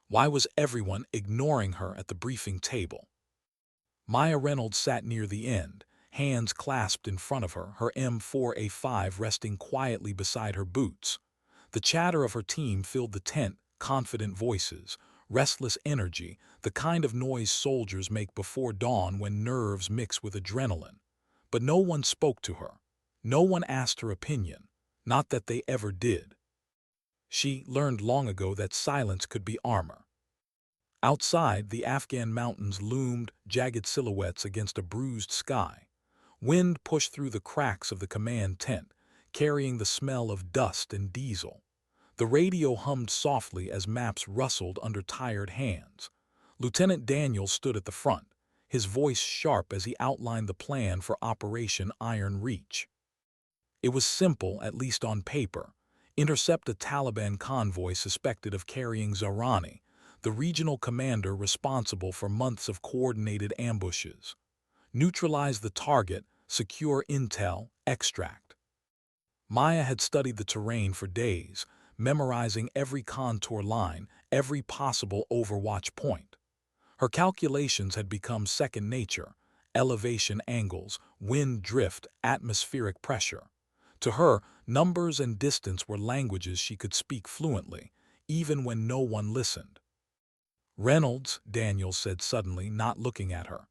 Why was everyone ignoring her at the briefing table? Maya Reynolds sat near the end, hands clasped in front of her, her M4A5 resting quietly beside her boots. The chatter of her team filled the tent, confident voices, restless energy, the kind of noise soldiers make before dawn when nerves mix with adrenaline. But no one spoke to her. No one asked her opinion. Not that they ever did. She learned long ago that silence could be armor. Outside, the Afghan mountains loomed, jagged silhouettes against a bruised sky. Wind pushed through the cracks of the command tent, carrying the smell of dust and diesel. The radio hummed softly as maps rustled under tired hands. Lieutenant Daniels stood at the front, his voice sharp as he outlined the plan for Operation Iron Reach. It was simple, at least on paper. Intercept a Taliban convoy suspected of carrying Zahrani, the regional commander responsible for months of coordinated ambushes. Neutralize the target, secure intel, extract. Maya had studied the terrain for days, memorizing every contour line, every possible overwatch point. Her calculations had become second nature: elevation angles, wind drift, atmospheric pressure. To her, numbers and distance were languages she could speak fluently, even when no one listened. "Reynolds," Daniels said suddenly, not looking at her.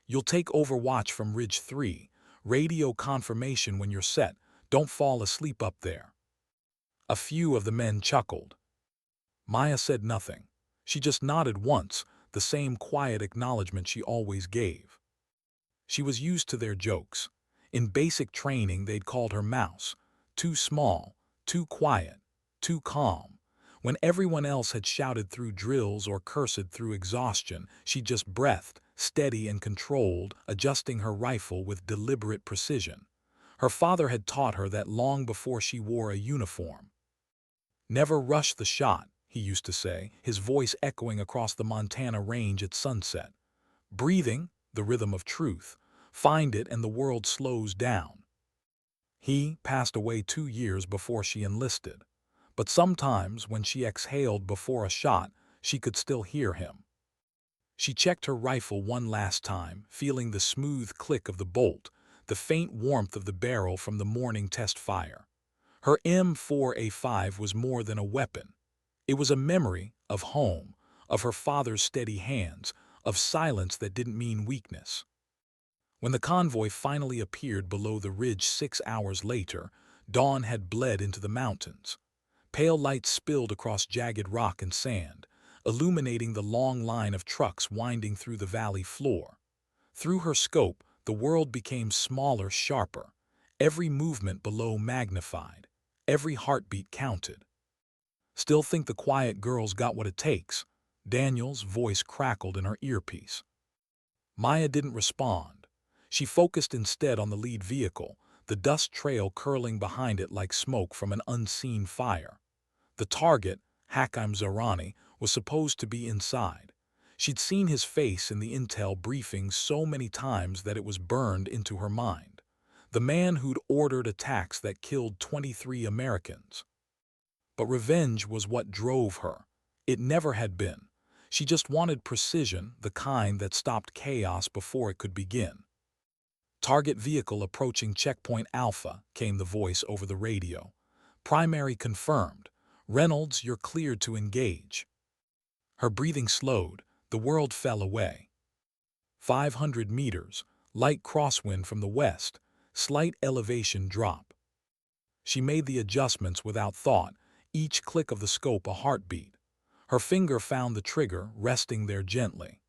"You'll take overwatch from Ridge 3. Radio confirmation when you're set. Don't fall asleep up there." A few of the men chuckled. Maya said nothing. She just nodded once, the same quiet acknowledgement she always gave. She was used to their jokes. In basic training, they'd called her Mouse. Too small, too quiet, too calm. When everyone else had shouted through drills or cursed through exhaustion, she just breathed, steady and controlled, adjusting her rifle with deliberate precision. Her father had taught her that long before she wore a uniform. "Never rush the shot," he used to say, his voice echoing across the Montana range at sunset. "Breathing, the rhythm of truth. Find it and the world slows down." He passed away 2 years before she enlisted. But sometimes, when she exhaled before a shot, she could still hear him. She checked her rifle one last time, feeling the smooth click of the bolt, the faint warmth of the barrel from the morning test fire. Her M4A5 was more than a weapon. It was a memory of home, of her father's steady hands, of silence that didn't mean weakness. When the convoy finally appeared below the ridge 6 hours later, dawn had bled into the mountains. Pale light spilled across jagged rock and sand, illuminating the long line of trucks winding through the valley floor. Through her scope, the world became smaller, sharper. Every movement below magnified. Every heartbeat counted. "Still think the quiet girl's got what it takes?" Daniel's voice crackled in her earpiece. Maya didn't respond. She focused instead on the lead vehicle, the dust trail curling behind it like smoke from an unseen fire. The target, Hakim Zahrani, was supposed to be inside. She'd seen his face in the intel briefings so many times that it was burned into her mind. The man who'd ordered attacks that killed 23 Americans. But revenge was what drove her. It never had been. She just wanted precision, the kind that stopped chaos before it could begin. "Target vehicle approaching checkpoint Alpha," came the voice over the radio. "Primary confirmed. Reynolds, you're cleared to engage." Her breathing slowed. The world fell away. 500 meters, light crosswind from the west, slight elevation drop. She made the adjustments without thought, each click of the scope a heartbeat. Her finger found the trigger, resting there gently.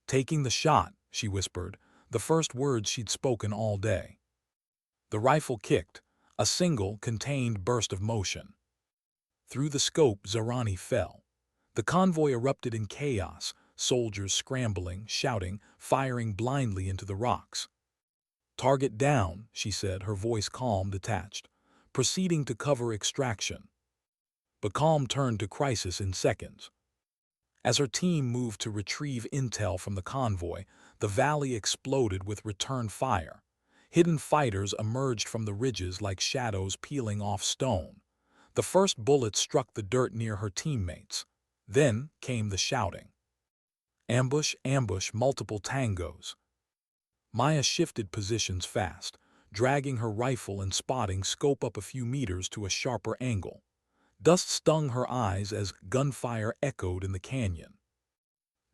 "Taking the shot," she whispered, the first words she'd spoken all day. The rifle kicked, a single, contained burst of motion. Through the scope, Zahrani fell. The convoy erupted in chaos, soldiers scrambling, shouting, firing blindly into the rocks. "Target down," she said, her voice calm, detached, proceeding to cover extraction. But calm turned to crisis in seconds. As her team moved to retrieve intel from the convoy, the valley exploded with return fire. Hidden fighters emerged from the ridges like shadows peeling off stone. The first bullet struck the dirt near her teammates. Then came the shouting. Ambush, ambush, multiple tangos. Maya shifted positions fast, dragging her rifle and spotting scope up a few meters to a sharper angle. Dust stung her eyes as gunfire echoed in the canyon.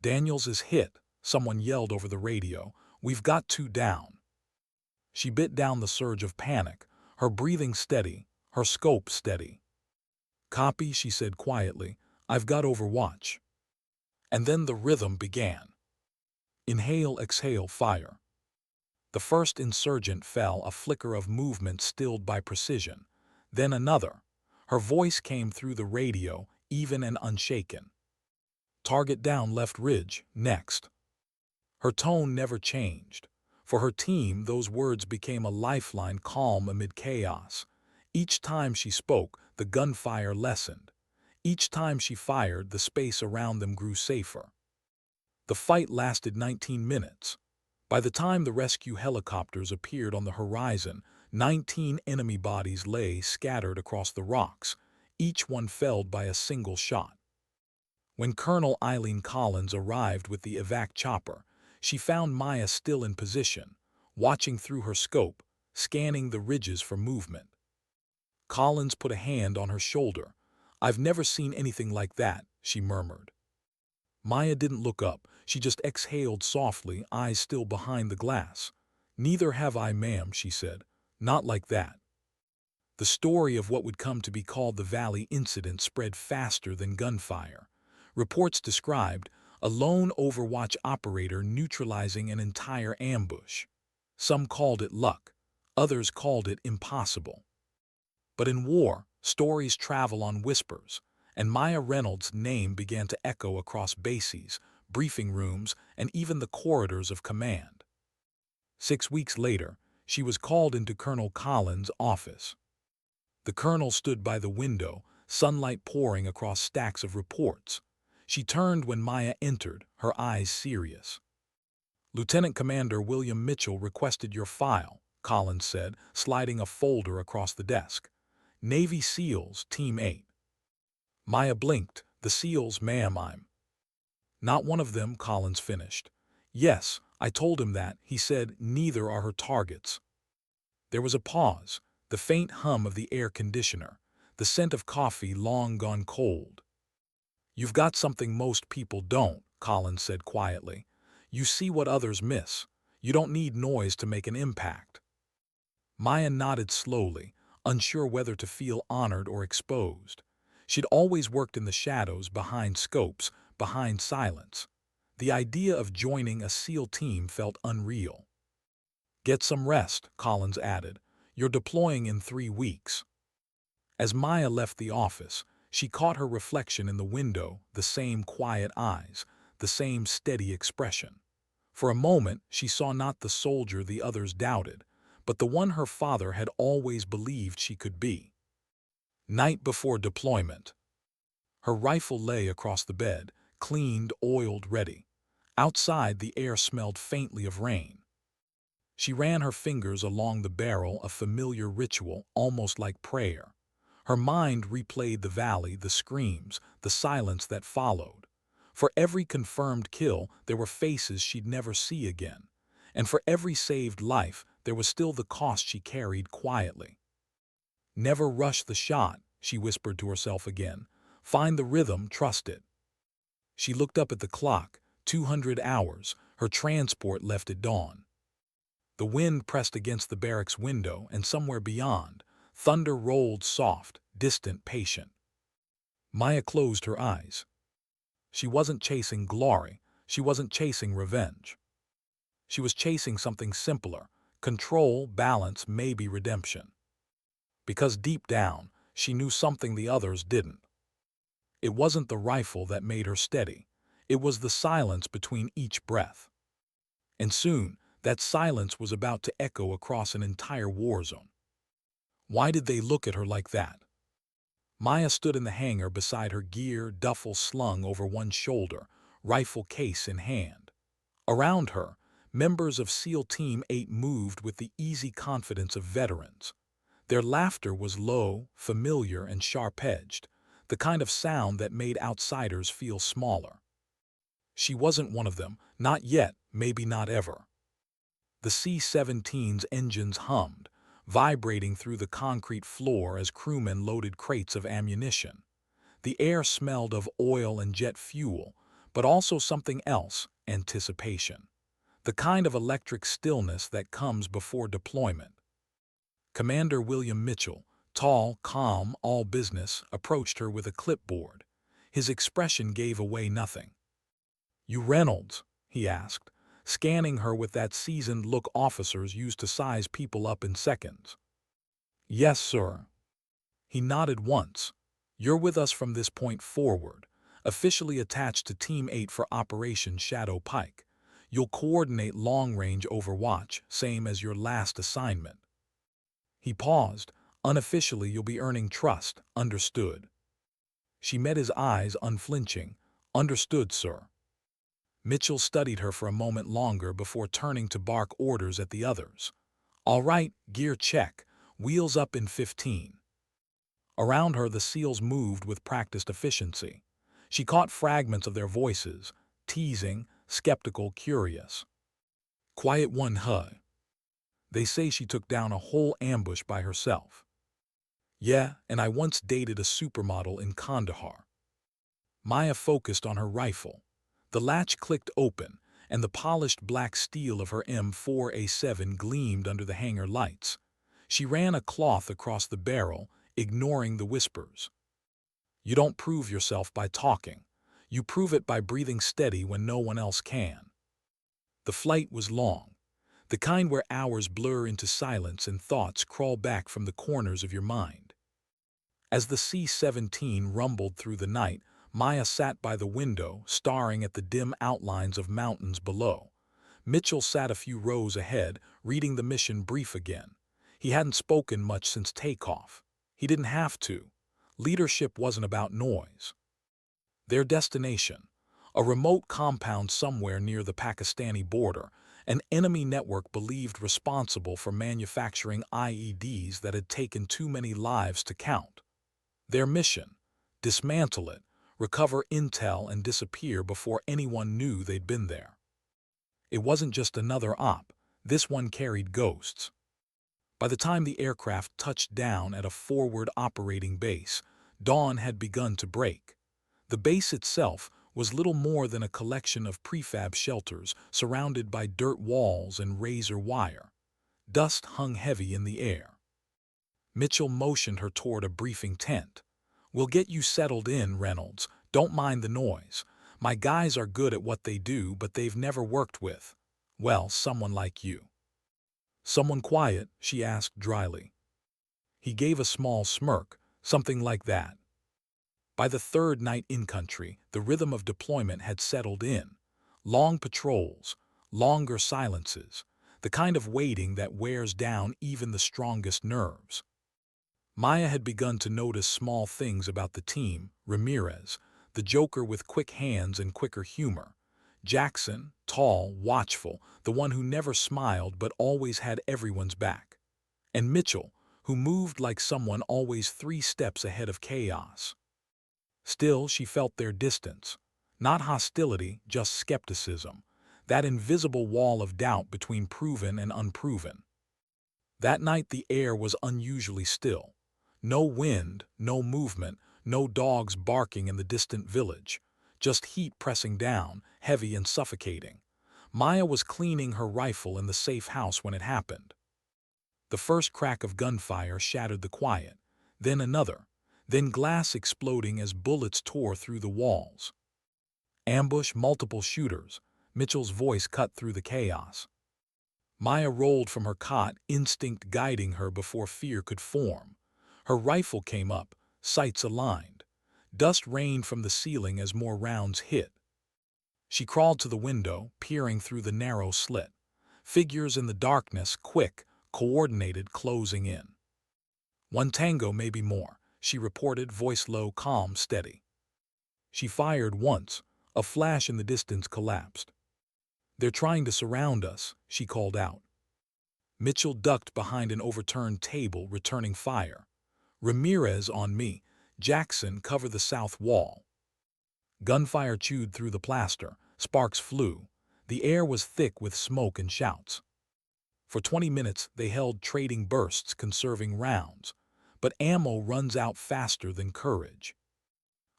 "Daniels is hit," someone yelled over the radio. "We've got 2 down." She bit down the surge of panic, her breathing steady, her scope steady. "Copy," she said quietly. "I've got overwatch." And then the rhythm began. Inhale, exhale, fire. The first insurgent fell, a flicker of movement stilled by precision. Then another. Her voice came through the radio, even and unshaken. "Target down, left ridge, next." Her tone never changed. For her team, those words became a lifeline, calm amid chaos. Each time she spoke, the gunfire lessened. Each time she fired, the space around them grew safer. The fight lasted 19 minutes. By the time the rescue helicopters appeared on the horizon, 19 enemy bodies lay scattered across the rocks, each one felled by a single shot. When Colonel Eileen Collins arrived with the evac chopper, she found Maya still in position, watching through her scope, scanning the ridges for movement. Collins put a hand on her shoulder. "I've never seen anything like that," she murmured. Maya didn't look up. She just exhaled softly, eyes still behind the glass. "Neither have I, ma'am," she said. "Not like that." The story of what would come to be called the Valley Incident spread faster than gunfire. Reports described a lone Overwatch operator neutralizing an entire ambush. Some called it luck. Others called it impossible. But in war, stories travel on whispers, and Maya Reynolds' name began to echo across bases, briefing rooms, and even the corridors of command. 6 weeks later, she was called into Colonel Collins' office. The colonel stood by the window, sunlight pouring across stacks of reports. She turned when Maya entered, her eyes serious. "Lieutenant Commander William Mitchell requested your file," Collins said, sliding a folder across the desk. "Navy SEALs, Team 8. Maya blinked. "The SEALs, ma'am, I'm." "Not one of them," Collins finished. "Yes, I told him that," he said. "Neither are her targets." There was a pause, the faint hum of the air conditioner, the scent of coffee long gone cold. "You've got something most people don't," Collins said quietly. "You see what others miss. You don't need noise to make an impact." Maya nodded slowly, unsure whether to feel honored or exposed. She'd always worked in the shadows, behind scopes, behind silence. The idea of joining a SEAL team felt unreal. "Get some rest," Collins added. "You're deploying in 3 weeks." As Maya left the office, she caught her reflection in the window, the same quiet eyes, the same steady expression. For a moment, she saw not the soldier the others doubted, but the one her father had always believed she could be. Night before deployment. Her rifle lay across the bed, cleaned, oiled, ready. Outside, the air smelled faintly of rain. She ran her fingers along the barrel, a familiar ritual, almost like prayer. Her mind replayed the valley, the screams, the silence that followed. For every confirmed kill, there were faces she'd never see again. And for every saved life, there was still the cost she carried quietly. "Never rush the shot," she whispered to herself again. "Find the rhythm, trust it." She looked up at the clock. 200 hours. Her transport left at dawn. The wind pressed against the barracks window, and somewhere beyond, thunder rolled soft, distant, patient. Maya closed her eyes. She wasn't chasing glory. She wasn't chasing revenge. She was chasing something simpler: control, balance, maybe redemption. Because deep down, she knew something the others didn't. It wasn't the rifle that made her steady. It was the silence between each breath. And soon, that silence was about to echo across an entire war zone. Why did they look at her like that? Maya stood in the hangar beside her gear, duffel slung over one shoulder, rifle case in hand. Around her, members of SEAL Team 8 moved with the easy confidence of veterans. Their laughter was low, familiar, and sharp-edged. the kind of sound that made outsiders feel smaller. She wasn't one of them, not yet, maybe not ever. The C-17's engines hummed, vibrating through the concrete floor as crewmen loaded crates of ammunition. The air smelled of oil and jet fuel, but also something else, anticipation. The kind of electric stillness that comes before deployment. Commander William Mitchell, tall, calm, all business, approached her with a clipboard. His expression gave away nothing. "You Reynolds?" he asked, scanning her with that seasoned look officers use to size people up in seconds. "Yes, sir." He nodded once. "You're with us from this point forward, officially attached to Team 8 for Operation Shadow Pike. You'll coordinate long-range overwatch, same as your last assignment." He paused. "Unofficially, you'll be earning trust, understood?" She met his eyes, unflinching. "Understood, sir." Mitchell studied her for a moment longer before turning to bark orders at the others. "All right, gear check. Wheels up in 15. Around her, the SEALs moved with practiced efficiency. She caught fragments of their voices, teasing, skeptical, curious. "Quiet one, huh? They say she took down a whole ambush by herself." "Yeah, and I once dated a supermodel in Kandahar." Maya focused on her rifle. The latch clicked open, and the polished black steel of her M4A7 gleamed under the hangar lights. She ran a cloth across the barrel, ignoring the whispers. "You don't prove yourself by talking. You prove it by breathing steady when no one else can." The flight was long, the kind where hours blur into silence and thoughts crawl back from the corners of your mind. As the C-17 rumbled through the night, Maya sat by the window, staring at the dim outlines of mountains below. Mitchell sat a few rows ahead, reading the mission brief again. He hadn't spoken much since takeoff. He didn't have to. Leadership wasn't about noise. Their destination, a remote compound somewhere near the Pakistani border, an enemy network believed responsible for manufacturing IEDs that had taken too many lives to count. Their mission, dismantle it, recover intel and disappear before anyone knew they'd been there. It wasn't just another op, this one carried ghosts. By the time the aircraft touched down at a forward operating base, dawn had begun to break. The base itself was little more than a collection of prefab shelters surrounded by dirt walls and razor wire. Dust hung heavy in the air. Mitchell motioned her toward a briefing tent. "We'll get you settled in, Reynolds. Don't mind the noise. My guys are good at what they do, but they've never worked with, well, someone like you." "Someone quiet?" she asked dryly. He gave a small smirk, "Something like that." By the third night in country, the rhythm of deployment had settled in. Long patrols, longer silences, the kind of waiting that wears down even the strongest nerves. Maya had begun to notice small things about the team: Ramirez, the joker with quick hands and quicker humor; Jackson, tall, watchful, the one who never smiled but always had everyone's back; and Mitchell, who moved like someone always 3 steps ahead of chaos. Still, she felt their distance. Not hostility, just skepticism. That invisible wall of doubt between proven and unproven. That night the air was unusually still. No wind, no movement, no dogs barking in the distant village. Just heat pressing down, heavy and suffocating. Maya was cleaning her rifle in the safe house when it happened. The first crack of gunfire shattered the quiet, then another, then glass exploding as bullets tore through the walls. "Ambush, multiple shooters," Mitchell's voice cut through the chaos. Maya rolled from her cot, instinct guiding her before fear could form. Her rifle came up, sights aligned. Dust rained from the ceiling as more rounds hit. She crawled to the window, peering through the narrow slit. Figures in the darkness, quick, coordinated, closing in. "One tango, maybe more," she reported, voice low, calm, steady. She fired once. A flash in the distance collapsed. "They're trying to surround us," she called out. Mitchell ducked behind an overturned table, returning fire. "Ramirez on me. Jackson, cover the south wall. Gunfire chewed through the plaster, sparks flew. The air was thick with smoke and shouts. For 20 minutes they held, trading bursts, conserving rounds. But ammo runs out faster than courage.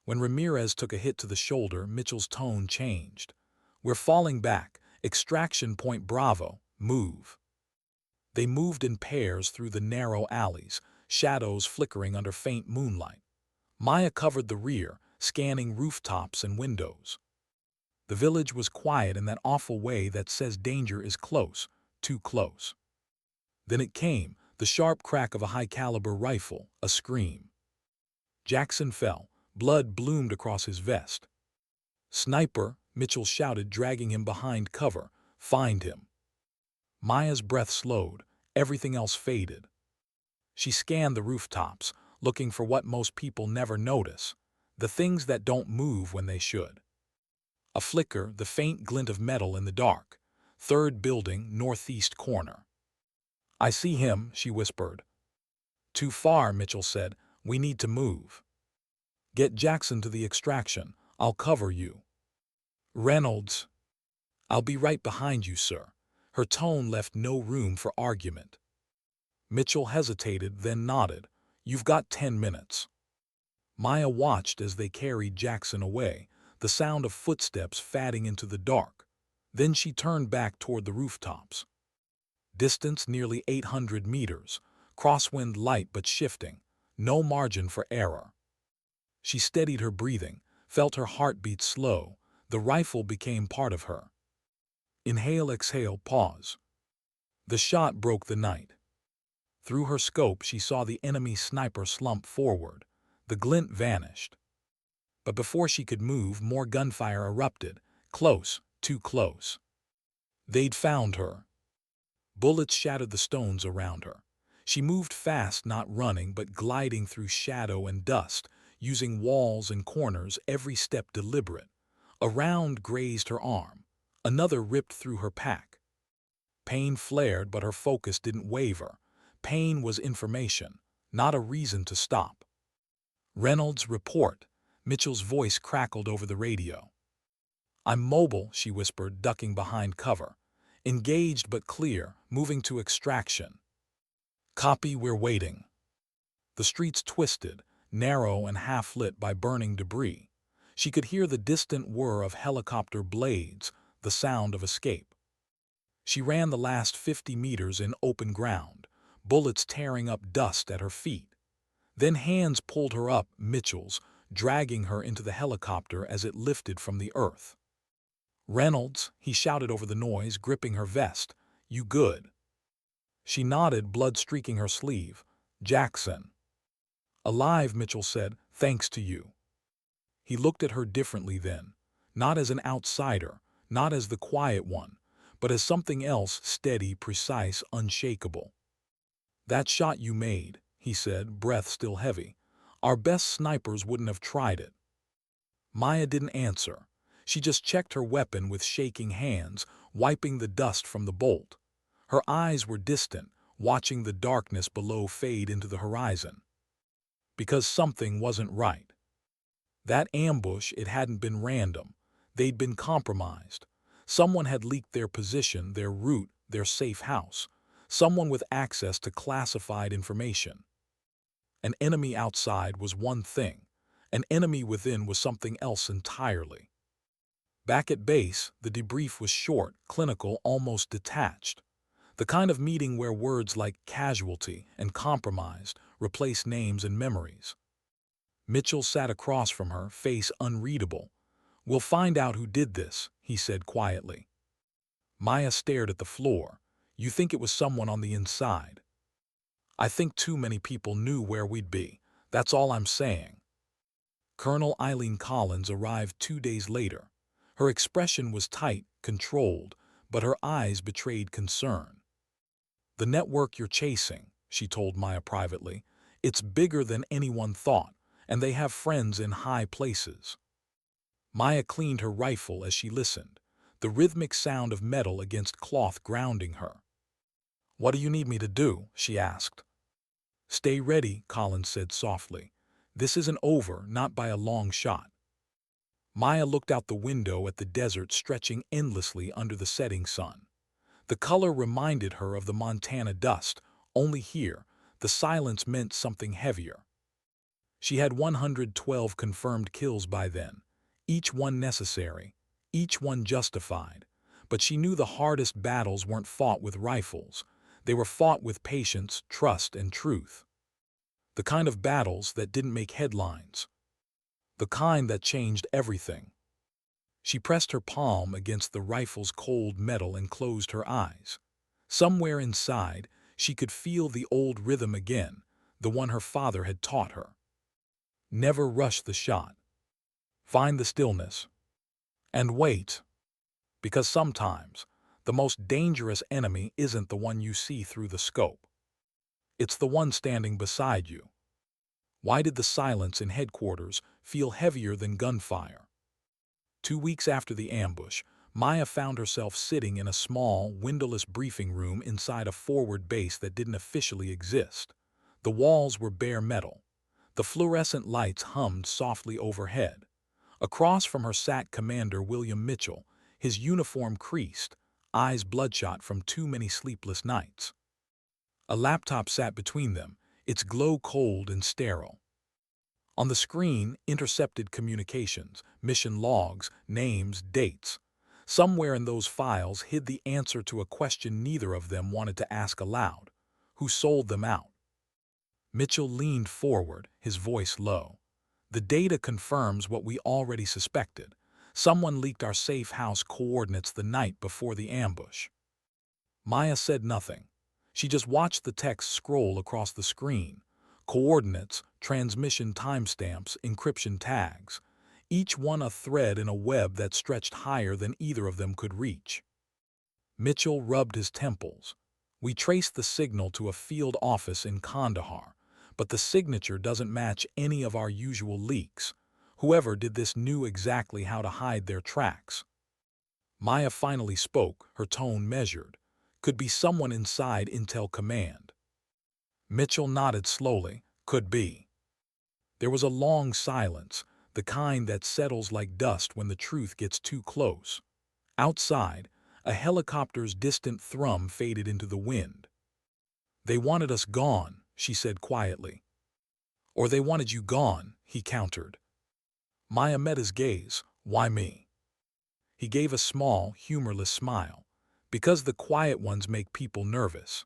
When Ramirez took a hit to the shoulder, Mitchell's tone changed. "We're falling back. Extraction point Bravo. Move." They moved in pairs through the narrow alleys, shadows flickering under faint moonlight. Maya covered the rear, scanning rooftops and windows. The village was quiet in that awful way that says danger is close, too close. Then it came, the sharp crack of a high-caliber rifle, a scream. Jackson fell. Blood bloomed across his vest. "Sniper!" Mitchell shouted, dragging him behind cover. "Find him." Maya's breath slowed. Everything else faded. She scanned the rooftops, looking for what most people never notice, the things that don't move when they should. A flicker, the faint glint of metal in the dark. Third building, northeast corner. "I see him," she whispered. "Too far," Mitchell said. "We need to move." "Get Jackson to the extraction. I'll cover you." "Reynolds." "I'll be right behind you, sir." Her tone left no room for argument. Mitchell hesitated, then nodded. "You've got 10 minutes." Maya watched as they carried Jackson away, the sound of footsteps fading into the dark. Then she turned back toward the rooftops. Distance nearly 800 meters, crosswind light but shifting, no margin for error. She steadied her breathing, felt her heartbeat slow. The rifle became part of her. Inhale, exhale, pause. The shot broke the night. Through her scope she saw the enemy sniper slump forward. The glint vanished. But before she could move, more gunfire erupted. Close, too close. They'd found her. Bullets shattered the stones around her. She moved fast, not running, but gliding through shadow and dust, using walls and corners, every step deliberate. A round grazed her arm. Another ripped through her pack. Pain flared, but her focus didn't waver. Pain was information, not a reason to stop. "Reynolds, report." Mitchell's voice crackled over the radio. "I'm mobile," she whispered, ducking behind cover. "Engaged but clear, moving to extraction." "Copy, we're waiting." The streets twisted, narrow and half-lit by burning debris. She could hear the distant whir of helicopter blades, the sound of escape. She ran the last 50 meters in open ground, bullets tearing up dust at her feet. Then hands pulled her up, Mitchell's, dragging her into the helicopter as it lifted from the earth. "Reynolds," he shouted over the noise, gripping her vest. "You good?" She nodded, blood streaking her sleeve. "Jackson." "Alive," Mitchell said, "thanks to you." He looked at her differently then, not as an outsider, not as the quiet one, but as something else, steady, precise, unshakable. "That shot you made," he said, breath still heavy. "Our best snipers wouldn't have tried it." Maya didn't answer. She just checked her weapon with shaking hands, wiping the dust from the bolt. Her eyes were distant, watching the darkness below fade into the horizon. Because something wasn't right. That ambush, it hadn't been random. They'd been compromised. Someone had leaked their position, their route, their safe house. Someone with access to classified information. An enemy outside was one thing. An enemy within was something else entirely. Back at base, the debrief was short, clinical, almost detached. The kind of meeting where words like casualty and compromised replace names and memories. Mitchell sat across from her, face unreadable. "We'll find out who did this," he said quietly. Maya stared at the floor. "You think it was someone on the inside?" "I think too many people knew where we'd be. That's all I'm saying." Colonel Eileen Collins arrived 2 days later. Her expression was tight, controlled, but her eyes betrayed concern. "The network you're chasing," she told Maya privately, "it's bigger than anyone thought, and they have friends in high places." Maya cleaned her rifle as she listened, the rhythmic sound of metal against cloth grounding her. "What do you need me to do?" she asked. "Stay ready," Collins said softly. This isn't over, not by a long shot. Maya looked out the window at the desert stretching endlessly under the setting sun. The color reminded her of the Montana dust, only here, the silence meant something heavier. She had 112 confirmed kills by then, each one necessary, each one justified. But she knew the hardest battles weren't fought with rifles. They were fought with patience, trust, and truth. The kind of battles that didn't make headlines. The kind that changed everything. She pressed her palm against the rifle's cold metal and closed her eyes. Somewhere inside, she could feel the old rhythm again, the one her father had taught her. Never rush the shot. Find the stillness. And wait. Because sometimes, the most dangerous enemy isn't the one you see through the scope. It's the one standing beside you. Why did the silence in headquarters feel heavier than gunfire? 2 weeks after the ambush, Maya found herself sitting in a small, windowless briefing room inside a forward base that didn't officially exist. The walls were bare metal. The fluorescent lights hummed softly overhead. Across from her sat Commander William Mitchell, his uniform creased, eyes bloodshot from too many sleepless nights. A laptop sat between them, its glow cold and sterile. On the screen, intercepted communications, mission logs, names, dates. Somewhere in those files hid the answer to a question neither of them wanted to ask aloud. Who sold them out? Mitchell leaned forward, his voice low. The data confirms what we already suspected. Someone leaked our safe house coordinates the night before the ambush. Maya said nothing. She just watched the text scroll across the screen. Coordinates, transmission timestamps, encryption tags. Each one a thread in a web that stretched higher than either of them could reach. Mitchell rubbed his temples. We traced the signal to a field office in Kandahar, but the signature doesn't match any of our usual leaks. Whoever did this knew exactly how to hide their tracks. Maya finally spoke, her tone measured. Could be someone inside Intel Command. Mitchell nodded slowly. Could be. There was a long silence, the kind that settles like dust when the truth gets too close. Outside, a helicopter's distant thrum faded into the wind. They wanted us gone, she said quietly. Or they wanted you gone, he countered. Maya met his gaze. Why me? He gave a small, humorless smile. Because the quiet ones make people nervous.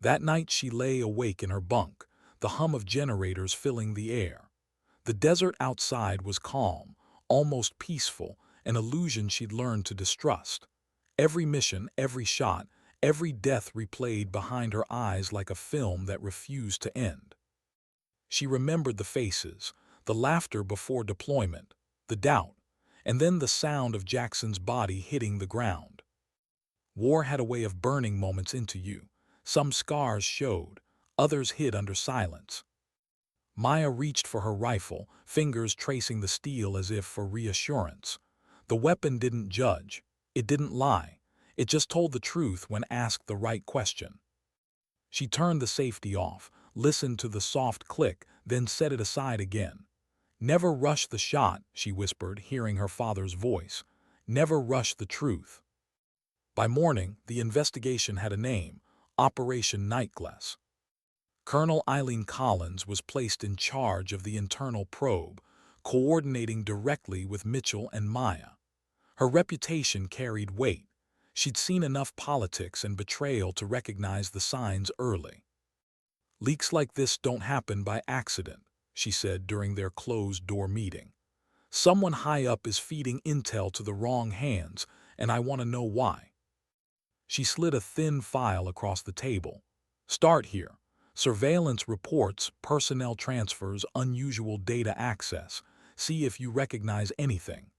That night she lay awake in her bunk, the hum of generators filling the air. The desert outside was calm, almost peaceful, an illusion she'd learned to distrust. Every mission, every shot, every death replayed behind her eyes like a film that refused to end. She remembered the faces, the laughter before deployment, the doubt, and then the sound of Jackson's body hitting the ground. War had a way of burning moments into you. Some scars showed, others hid under silence. Maya reached for her rifle, fingers tracing the steel as if for reassurance. The weapon didn't judge. It didn't lie. It just told the truth when asked the right question. She turned the safety off, listened to the soft click, then set it aside again. Never rush the shot, she whispered, hearing her father's voice. Never rush the truth. By morning, the investigation had a name, Operation Nightglass. Colonel Eileen Collins was placed in charge of the internal probe, coordinating directly with Mitchell and Maya. Her reputation carried weight. She'd seen enough politics and betrayal to recognize the signs early. Leaks like this don't happen by accident, she said during their closed-door meeting. Someone high up is feeding intel to the wrong hands, and I want to know why. She slid a thin file across the table. Start here. Surveillance reports, personnel transfers, unusual data access. See if you recognize anything.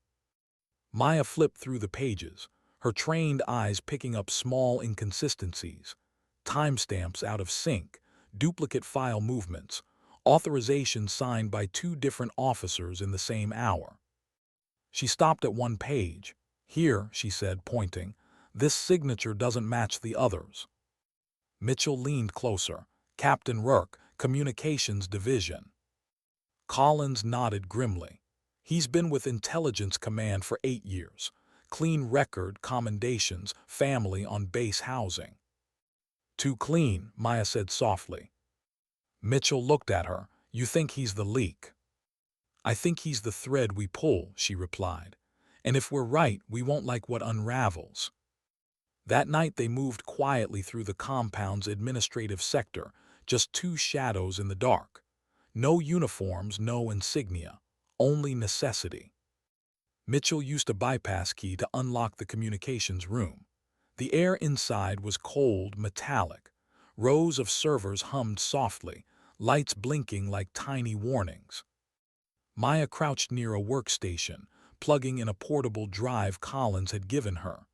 Maya flipped through the pages, her trained eyes picking up small inconsistencies. Timestamps out of sync, duplicate file movements, authorization signed by 2 different officers in the same hour. She stopped at one page. Here, she said, pointing, this signature doesn't match the others. Mitchell leaned closer. Captain Rourke, Communications Division. Collins nodded grimly. He's been with Intelligence Command for 8 years. Clean record, commendations, family on base housing. Too clean, Maya said softly. Mitchell looked at her. You think he's the leak? I think he's the thread we pull, she replied. And if we're right, we won't like what unravels. That night they moved quietly through the compound's administrative sector, just two shadows in the dark. No uniforms, no insignia, only necessity. Mitchell used a bypass key to unlock the communications room. The air inside was cold, metallic. Rows of servers hummed softly, lights blinking like tiny warnings. Maya crouched near a workstation, plugging in a portable drive Collins had given her.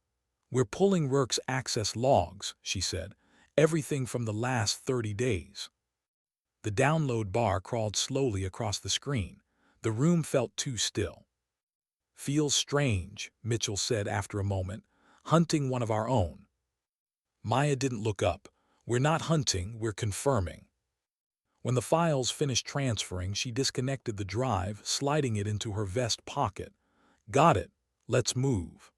We're pulling Rourke's access logs, she said. Everything from the last 30 days. The download bar crawled slowly across the screen. The room felt too still. Feels strange, Mitchell said after a moment. Hunting one of our own. Maya didn't look up. We're not hunting, we're confirming. When the files finished transferring, she disconnected the drive, sliding it into her vest pocket. Got it. Let's move.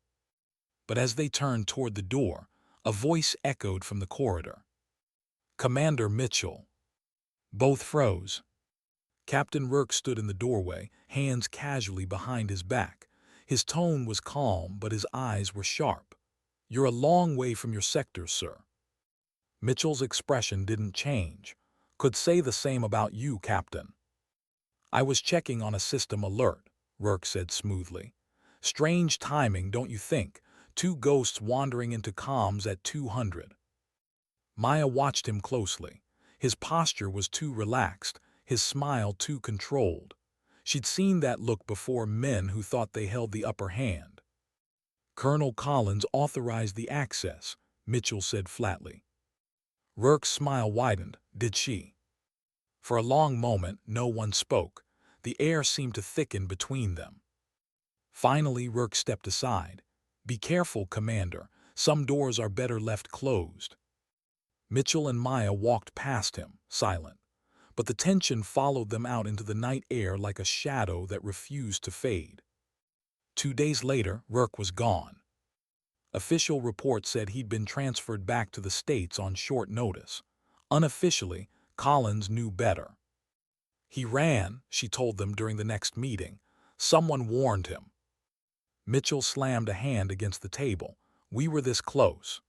But as they turned toward the door, a voice echoed from the corridor. Commander Mitchell. Both froze. Captain Rourke stood in the doorway, hands casually behind his back. His tone was calm, but his eyes were sharp. You're a long way from your sector, sir. Mitchell's expression didn't change. Could say the same about you, Captain. I was checking on a system alert, Rourke said smoothly. Strange timing, don't you think? Two ghosts wandering into comms at 200. Maya watched him closely. His posture was too relaxed, his smile too controlled. She'd seen that look before men who thought they held the upper hand. Colonel Collins authorized the access, Mitchell said flatly. Rourke's smile widened. Did she? For a long moment, no one spoke. The air seemed to thicken between them. Finally, Rourke stepped aside. Be careful, Commander. Some doors are better left closed. Mitchell and Maya walked past him, silent. But the tension followed them out into the night air like a shadow that refused to fade. 2 days later, Rourke was gone. Official reports said he'd been transferred back to the States on short notice. Unofficially, Collins knew better. He ran, she told them during the next meeting. Someone warned him. Mitchell slammed a hand against the table. We were this close.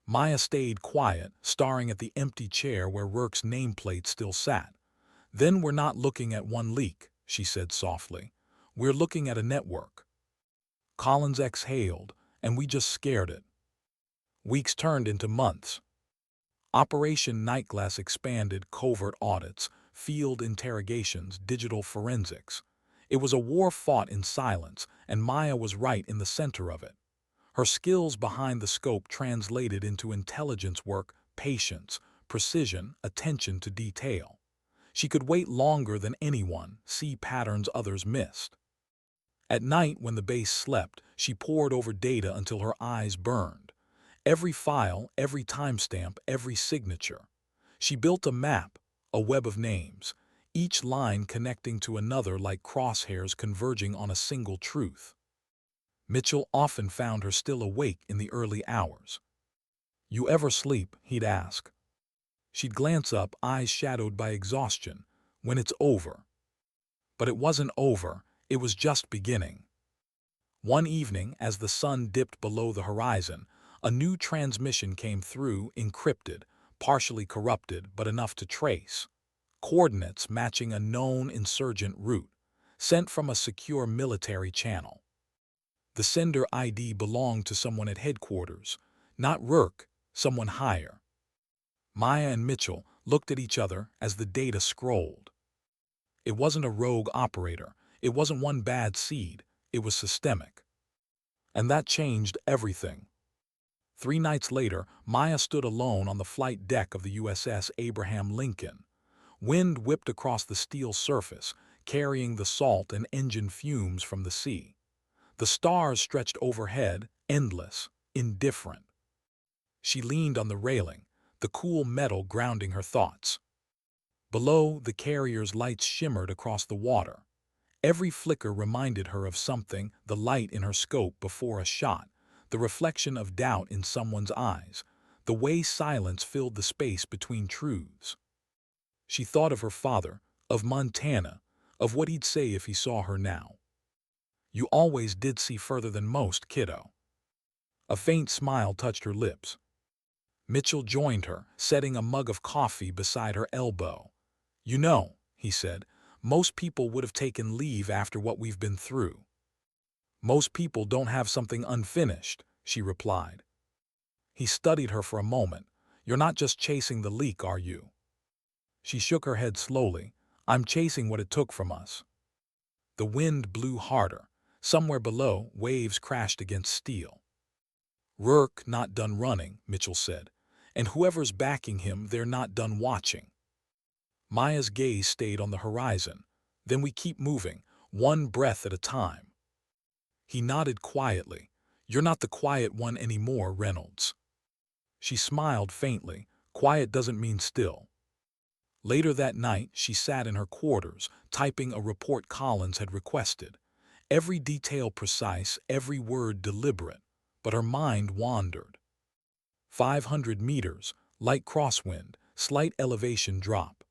Maya stayed quiet, staring at the empty chair where Rourke's nameplate still sat. Then we're not looking at one leak, she said softly. We're looking at a network. Collins exhaled, and we just scared it. Weeks turned into months. Operation Nightglass expanded, covert audits, field interrogations, digital forensics. It was a war fought in silence, and Maya was right in the center of it. Her skills behind the scope translated into intelligence work, patience, precision, attention to detail. She could wait longer than anyone, see patterns others missed. At night, when the base slept, she pored over data until her eyes burned. Every file, every timestamp, every signature. She built a map, a web of names, each line connecting to another like crosshairs converging on a single truth. Mitchell often found her still awake in the early hours. You ever sleep? He'd ask. She'd glance up, eyes shadowed by exhaustion. When it's over. But it wasn't over, it was just beginning. One evening, as the sun dipped below the horizon, a new transmission came through, encrypted, partially corrupted, but enough to trace. Coordinates matching a known insurgent route, sent from a secure military channel. The sender ID belonged to someone at headquarters, not Rourke, someone higher. Maya and Mitchell looked at each other as the data scrolled. It wasn't a rogue operator, it wasn't one bad seed, it was systemic. And that changed everything. 3 nights later, Maya stood alone on the flight deck of the USS Abraham Lincoln. Wind whipped across the steel surface, carrying the salt and engine fumes from the sea. The stars stretched overhead, endless, indifferent. She leaned on the railing, the cool metal grounding her thoughts. Below, the carrier's lights shimmered across the water. Every flicker reminded her of something, the light in her scope before a shot, the reflection of doubt in someone's eyes, the way silence filled the space between truths. She thought of her father, of Montana, of what he'd say if he saw her now. "You always did see further than most, kiddo." A faint smile touched her lips. Mitchell joined her, setting a mug of coffee beside her elbow. "You know," he said, "most people would have taken leave after what we've been through." "Most people don't have something unfinished," she replied. He studied her for a moment. "You're not just chasing the leak, are you?" She shook her head slowly. "I'm chasing what it took from us." The wind blew harder. Somewhere below, waves crashed against steel. "Rourke not done running," Mitchell said. "And whoever's backing him, they're not done watching." Maya's gaze stayed on the horizon. "Then we keep moving, one breath at a time." He nodded quietly. "You're not the quiet one anymore, Reynolds." She smiled faintly. "Quiet doesn't mean still." Later that night, she sat in her quarters, typing a report Collins had requested. Every detail precise, every word deliberate, but her mind wandered. 500 meters, light crosswind, slight elevation drop.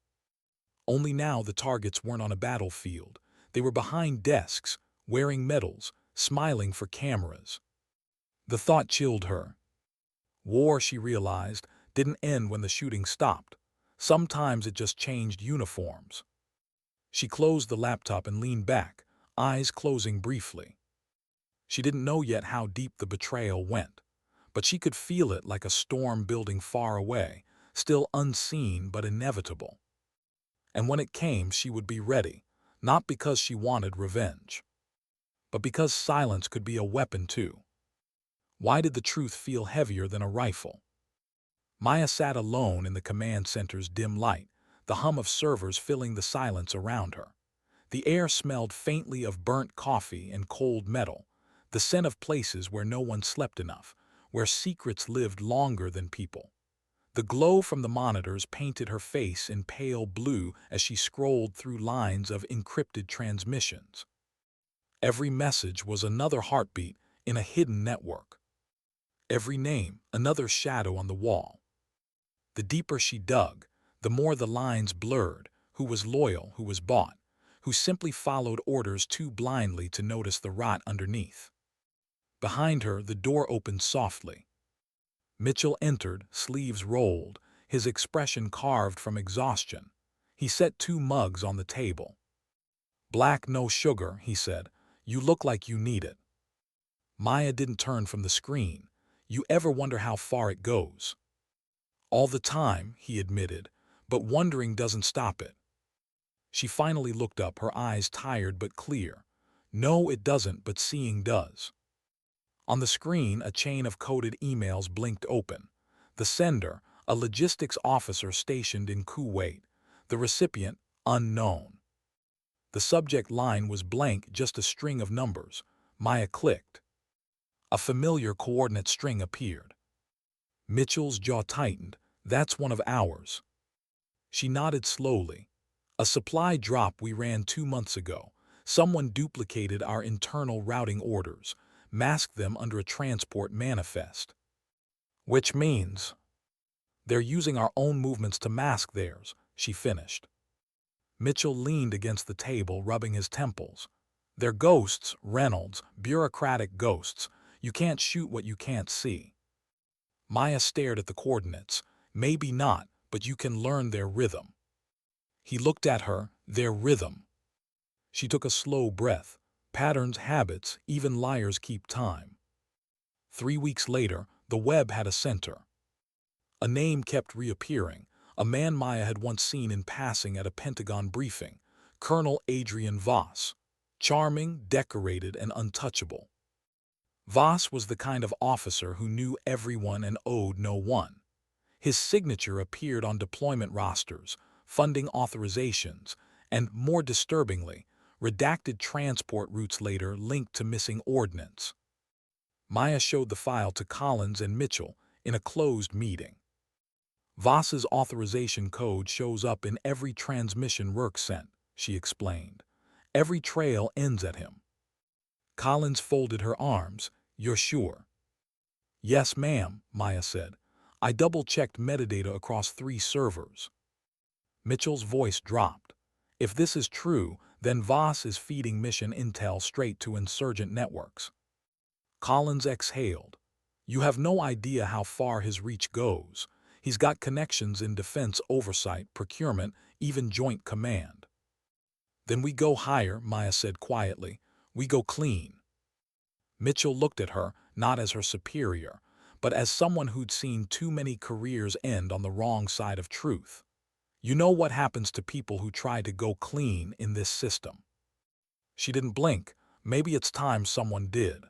Only now the targets weren't on a battlefield. They were behind desks, wearing medals, smiling for cameras. The thought chilled her. War, she realized, didn't end when the shooting stopped. Sometimes it just changed uniforms. She closed the laptop and leaned back, eyes closing briefly. She didn't know yet how deep the betrayal went, but she could feel it like a storm building far away, still unseen but inevitable. And when it came, she would be ready, not because she wanted revenge, but because silence could be a weapon too. Why did the truth feel heavier than a rifle? Maya sat alone in the command center's dim light, the hum of servers filling the silence around her. The air smelled faintly of burnt coffee and cold metal, the scent of places where no one slept enough, where secrets lived longer than people. The glow from the monitors painted her face in pale blue as she scrolled through lines of encrypted transmissions. Every message was another heartbeat in a hidden network. Every name, another shadow on the wall. The deeper she dug, the more the lines blurred, who was loyal, who was bought, who simply followed orders too blindly to notice the rot underneath. Behind her, the door opened softly. Mitchell entered, sleeves rolled, his expression carved from exhaustion. He set 2 mugs on the table. "Black, no sugar," he said. "You look like you need it." Maya didn't turn from the screen. "You ever wonder how far it goes?" "All the time," he admitted, "but wondering doesn't stop it." She finally looked up, her eyes tired but clear. "No, it doesn't, but seeing does." On the screen, a chain of coded emails blinked open. The sender, a logistics officer stationed in Kuwait. The recipient, unknown. The subject line was blank, just a string of numbers. Maya clicked. A familiar coordinate string appeared. Mitchell's jaw tightened. "That's one of ours." She nodded slowly. "A supply drop we ran 2 months ago. Someone duplicated our internal routing orders, masked them under a transport manifest." "Which means?" "They're using our own movements to mask theirs," she finished. Mitchell leaned against the table, rubbing his temples. "They're ghosts, Reynolds, bureaucratic ghosts. You can't shoot what you can't see." Maya stared at the coordinates. "Maybe not, but you can learn their rhythm." He looked at her. "Their rhythm." She took a slow breath. "Patterns, habits, even liars keep time." 3 weeks later, the web had a center. A name kept reappearing, a man Maya had once seen in passing at a Pentagon briefing, Colonel Adrian Voss. Charming, decorated, and untouchable. Voss was the kind of officer who knew everyone and owed no one. His signature appeared on deployment rosters, funding authorizations, and, more disturbingly, redacted transport routes later linked to missing ordnance. Maya showed the file to Collins and Mitchell in a closed meeting. Voss's authorization code shows up in every transmission Rourke sent, she explained. Every trail ends at him. Collins folded her arms. You're sure? Yes, ma'am, Maya said. I double-checked metadata across 3 servers. Mitchell's voice dropped. If this is true, then Voss is feeding mission intel straight to insurgent networks. Collins exhaled. You have no idea how far his reach goes. He's got connections in defense oversight, procurement, even joint command. Then we go higher, Maya said quietly. We go clean. Mitchell looked at her, not as her superior, but as someone who'd seen too many careers end on the wrong side of truth. You know what happens to people who try to go clean in this system. She didn't blink. Maybe it's time someone did.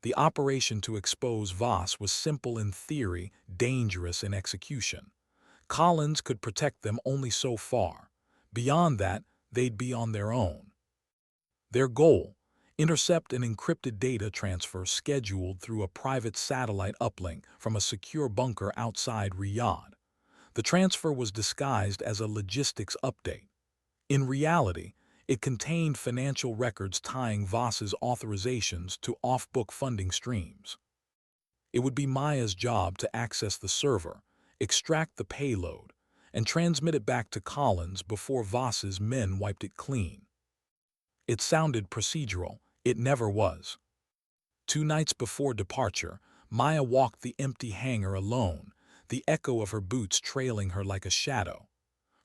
The operation to expose Voss was simple in theory, dangerous in execution. Collins could protect them only so far. Beyond that, they'd be on their own. Their goal: intercept an encrypted data transfer scheduled through a private satellite uplink from a secure bunker outside Riyadh. The transfer was disguised as a logistics update. In reality, it contained financial records tying Voss's authorizations to off-book funding streams. It would be Maya's job to access the server, extract the payload, and transmit it back to Collins before Voss's men wiped it clean. It sounded procedural. It never was. 2 nights before departure, Maya walked the empty hangar alone, the echo of her boots trailing her like a shadow.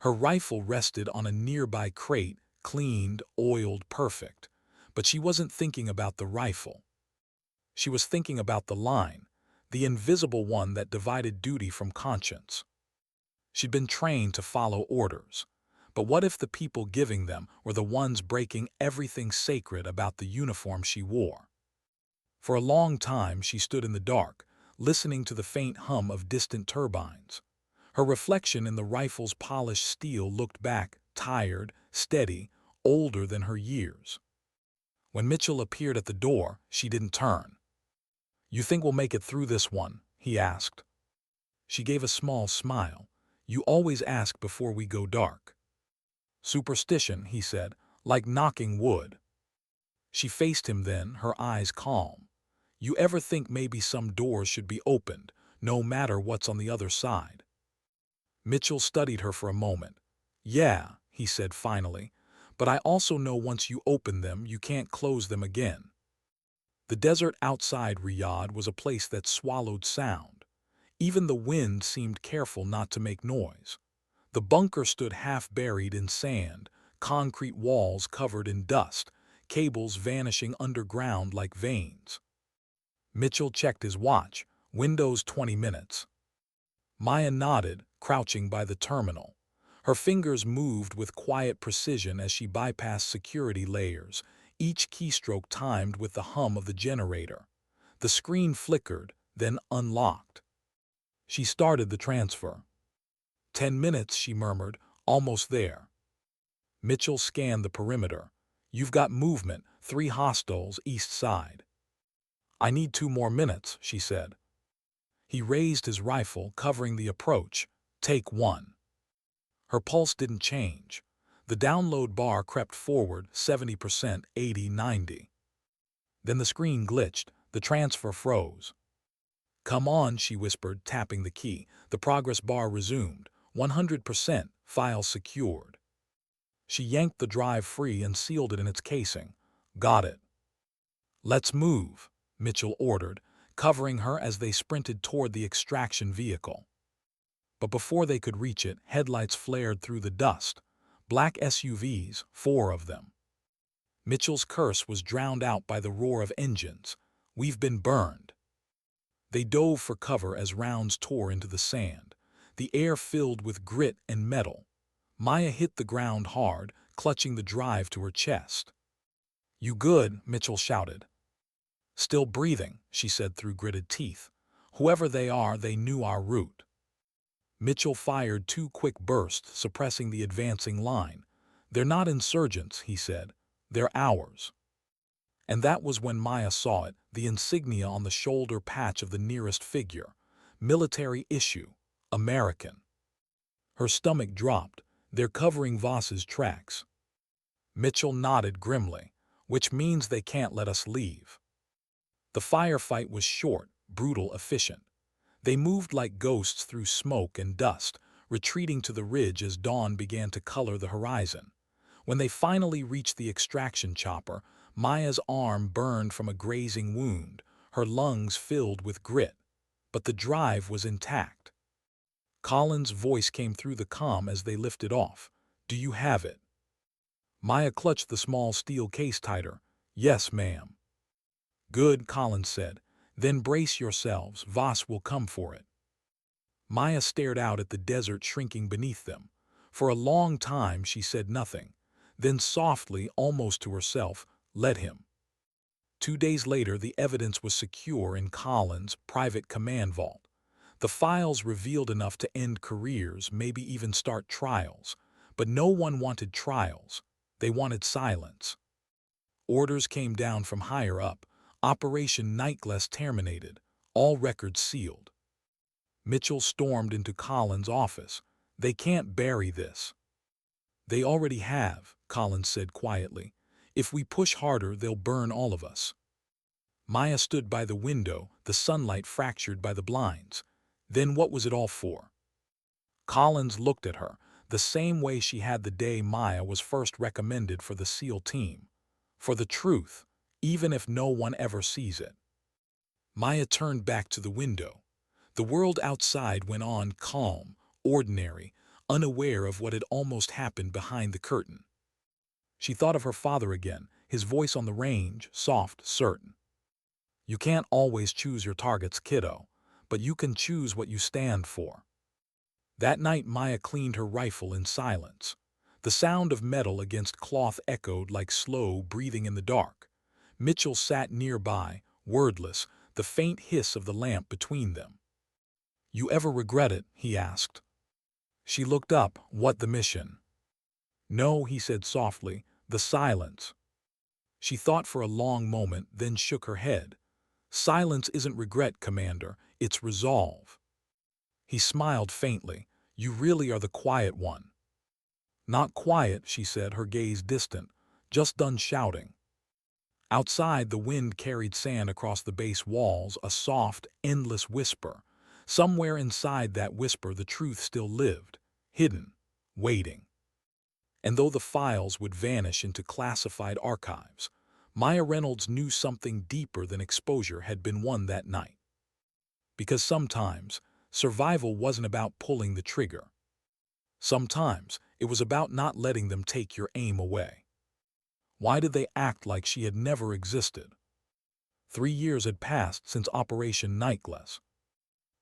Her rifle rested on a nearby crate, cleaned, oiled, perfect. But she wasn't thinking about the rifle. She was thinking about the line, the invisible one that divided duty from conscience. She'd been trained to follow orders. But what if the people giving them were the ones breaking everything sacred about the uniform she wore? For a long time she stood in the dark, listening to the faint hum of distant turbines. Her reflection in the rifle's polished steel looked back, tired, steady, older than her years. When Mitchell appeared at the door, she didn't turn. You think we'll make it through this one? He asked. She gave a small smile. You always ask before we go dark. Superstition, he said, like knocking wood. She faced him then, her eyes calm. You ever think maybe some doors should be opened, no matter what's on the other side? Mitchell studied her for a moment. Yeah, he said finally, but I also know once you open them, you can't close them again. The desert outside Riyadh was a place that swallowed sound. Even the wind seemed careful not to make noise. The bunker stood half buried in sand, concrete walls covered in dust, cables vanishing underground like veins. Mitchell checked his watch. Windows 20 minutes. Maya nodded, crouching by the terminal. Her fingers moved with quiet precision as she bypassed security layers, each keystroke timed with the hum of the generator. The screen flickered, then unlocked. She started the transfer. 10 minutes, she murmured, almost there. Mitchell scanned the perimeter. You've got movement, 3 hostiles east side. I need 2 more minutes, she said. He raised his rifle, covering the approach. Take 1. Her pulse didn't change. The download bar crept forward, 70%, 80, 90. Then the screen glitched. The transfer froze. Come on, she whispered, tapping the key. The progress bar resumed. 100%, file secured. She yanked the drive free and sealed it in its casing. Got it. Let's move, Mitchell ordered, covering her as they sprinted toward the extraction vehicle. But before they could reach it, headlights flared through the dust. Black SUVs, 4 of them. Mitchell's curse was drowned out by the roar of engines. We've been burned. They dove for cover as rounds tore into the sand. The air filled with grit and metal. Maya hit the ground hard, clutching the drive to her chest. You good? Mitchell shouted. Still breathing, she said through gritted teeth. Whoever they are, they knew our route. Mitchell fired 2 quick bursts, suppressing the advancing line. They're not insurgents, he said. They're ours. And that was when Maya saw it, the insignia on the shoulder patch of the nearest figure. Military issue. American. Her stomach dropped. They're covering Voss's tracks. Mitchell nodded grimly, which means they can't let us leave. The firefight was short, brutal, efficient. They moved like ghosts through smoke and dust, retreating to the ridge as dawn began to color the horizon. When they finally reached the extraction chopper, Maya's arm burned from a grazing wound, her lungs filled with grit. But the drive was intact. Colin's voice came through the comm as they lifted off. "Do you have it?" Maya clutched the small steel case tighter. "Yes, ma'am." "Good," Collins said. "Then brace yourselves. Voss will come for it." Maya stared out at the desert shrinking beneath them. For a long time she said nothing. Then softly, almost to herself, "Let him." 2 days later, the evidence was secure in Collins' private command vault. The files revealed enough to end careers, maybe even start trials. But no one wanted trials. They wanted silence. Orders came down from higher up. Operation Nightglass terminated. All records sealed. Mitchell stormed into Collins' office. "They can't bury this." "They already have," Collins said quietly. "If we push harder, they'll burn all of us." Maya stood by the window, the sunlight fractured by the blinds. Then what was it all for? Collins looked at her, the same way she had the day Maya was first recommended for the SEAL team. "For the truth, even if no one ever sees it." Maya turned back to the window. The world outside went on calm, ordinary, unaware of what had almost happened behind the curtain. She thought of her father again, his voice on the range, soft, certain. "You can't always choose your targets, kiddo, but you can choose what you stand for." That night Maya cleaned her rifle in silence. The sound of metal against cloth echoed like slow breathing in the dark. Mitchell sat nearby, wordless, the faint hiss of the lamp between them. "You ever regret it?" he asked. She looked up. "What, the mission?" "No," he said softly, "the silence." She thought for a long moment, then shook her head. "Silence isn't regret, Commander, it's resolve." He smiled faintly. "You really are the quiet one." "Not quiet," she said, her gaze distant. "Just done shouting." Outside, the wind carried sand across the base walls, a soft, endless whisper. Somewhere inside that whisper the truth still lived, hidden, waiting. And though the files would vanish into classified archives, Maya Reynolds knew something deeper than exposure had been won that night. Because sometimes, survival wasn't about pulling the trigger. Sometimes, it was about not letting them take your aim away. Why did they act like she had never existed? 3 years had passed since Operation Nightglass.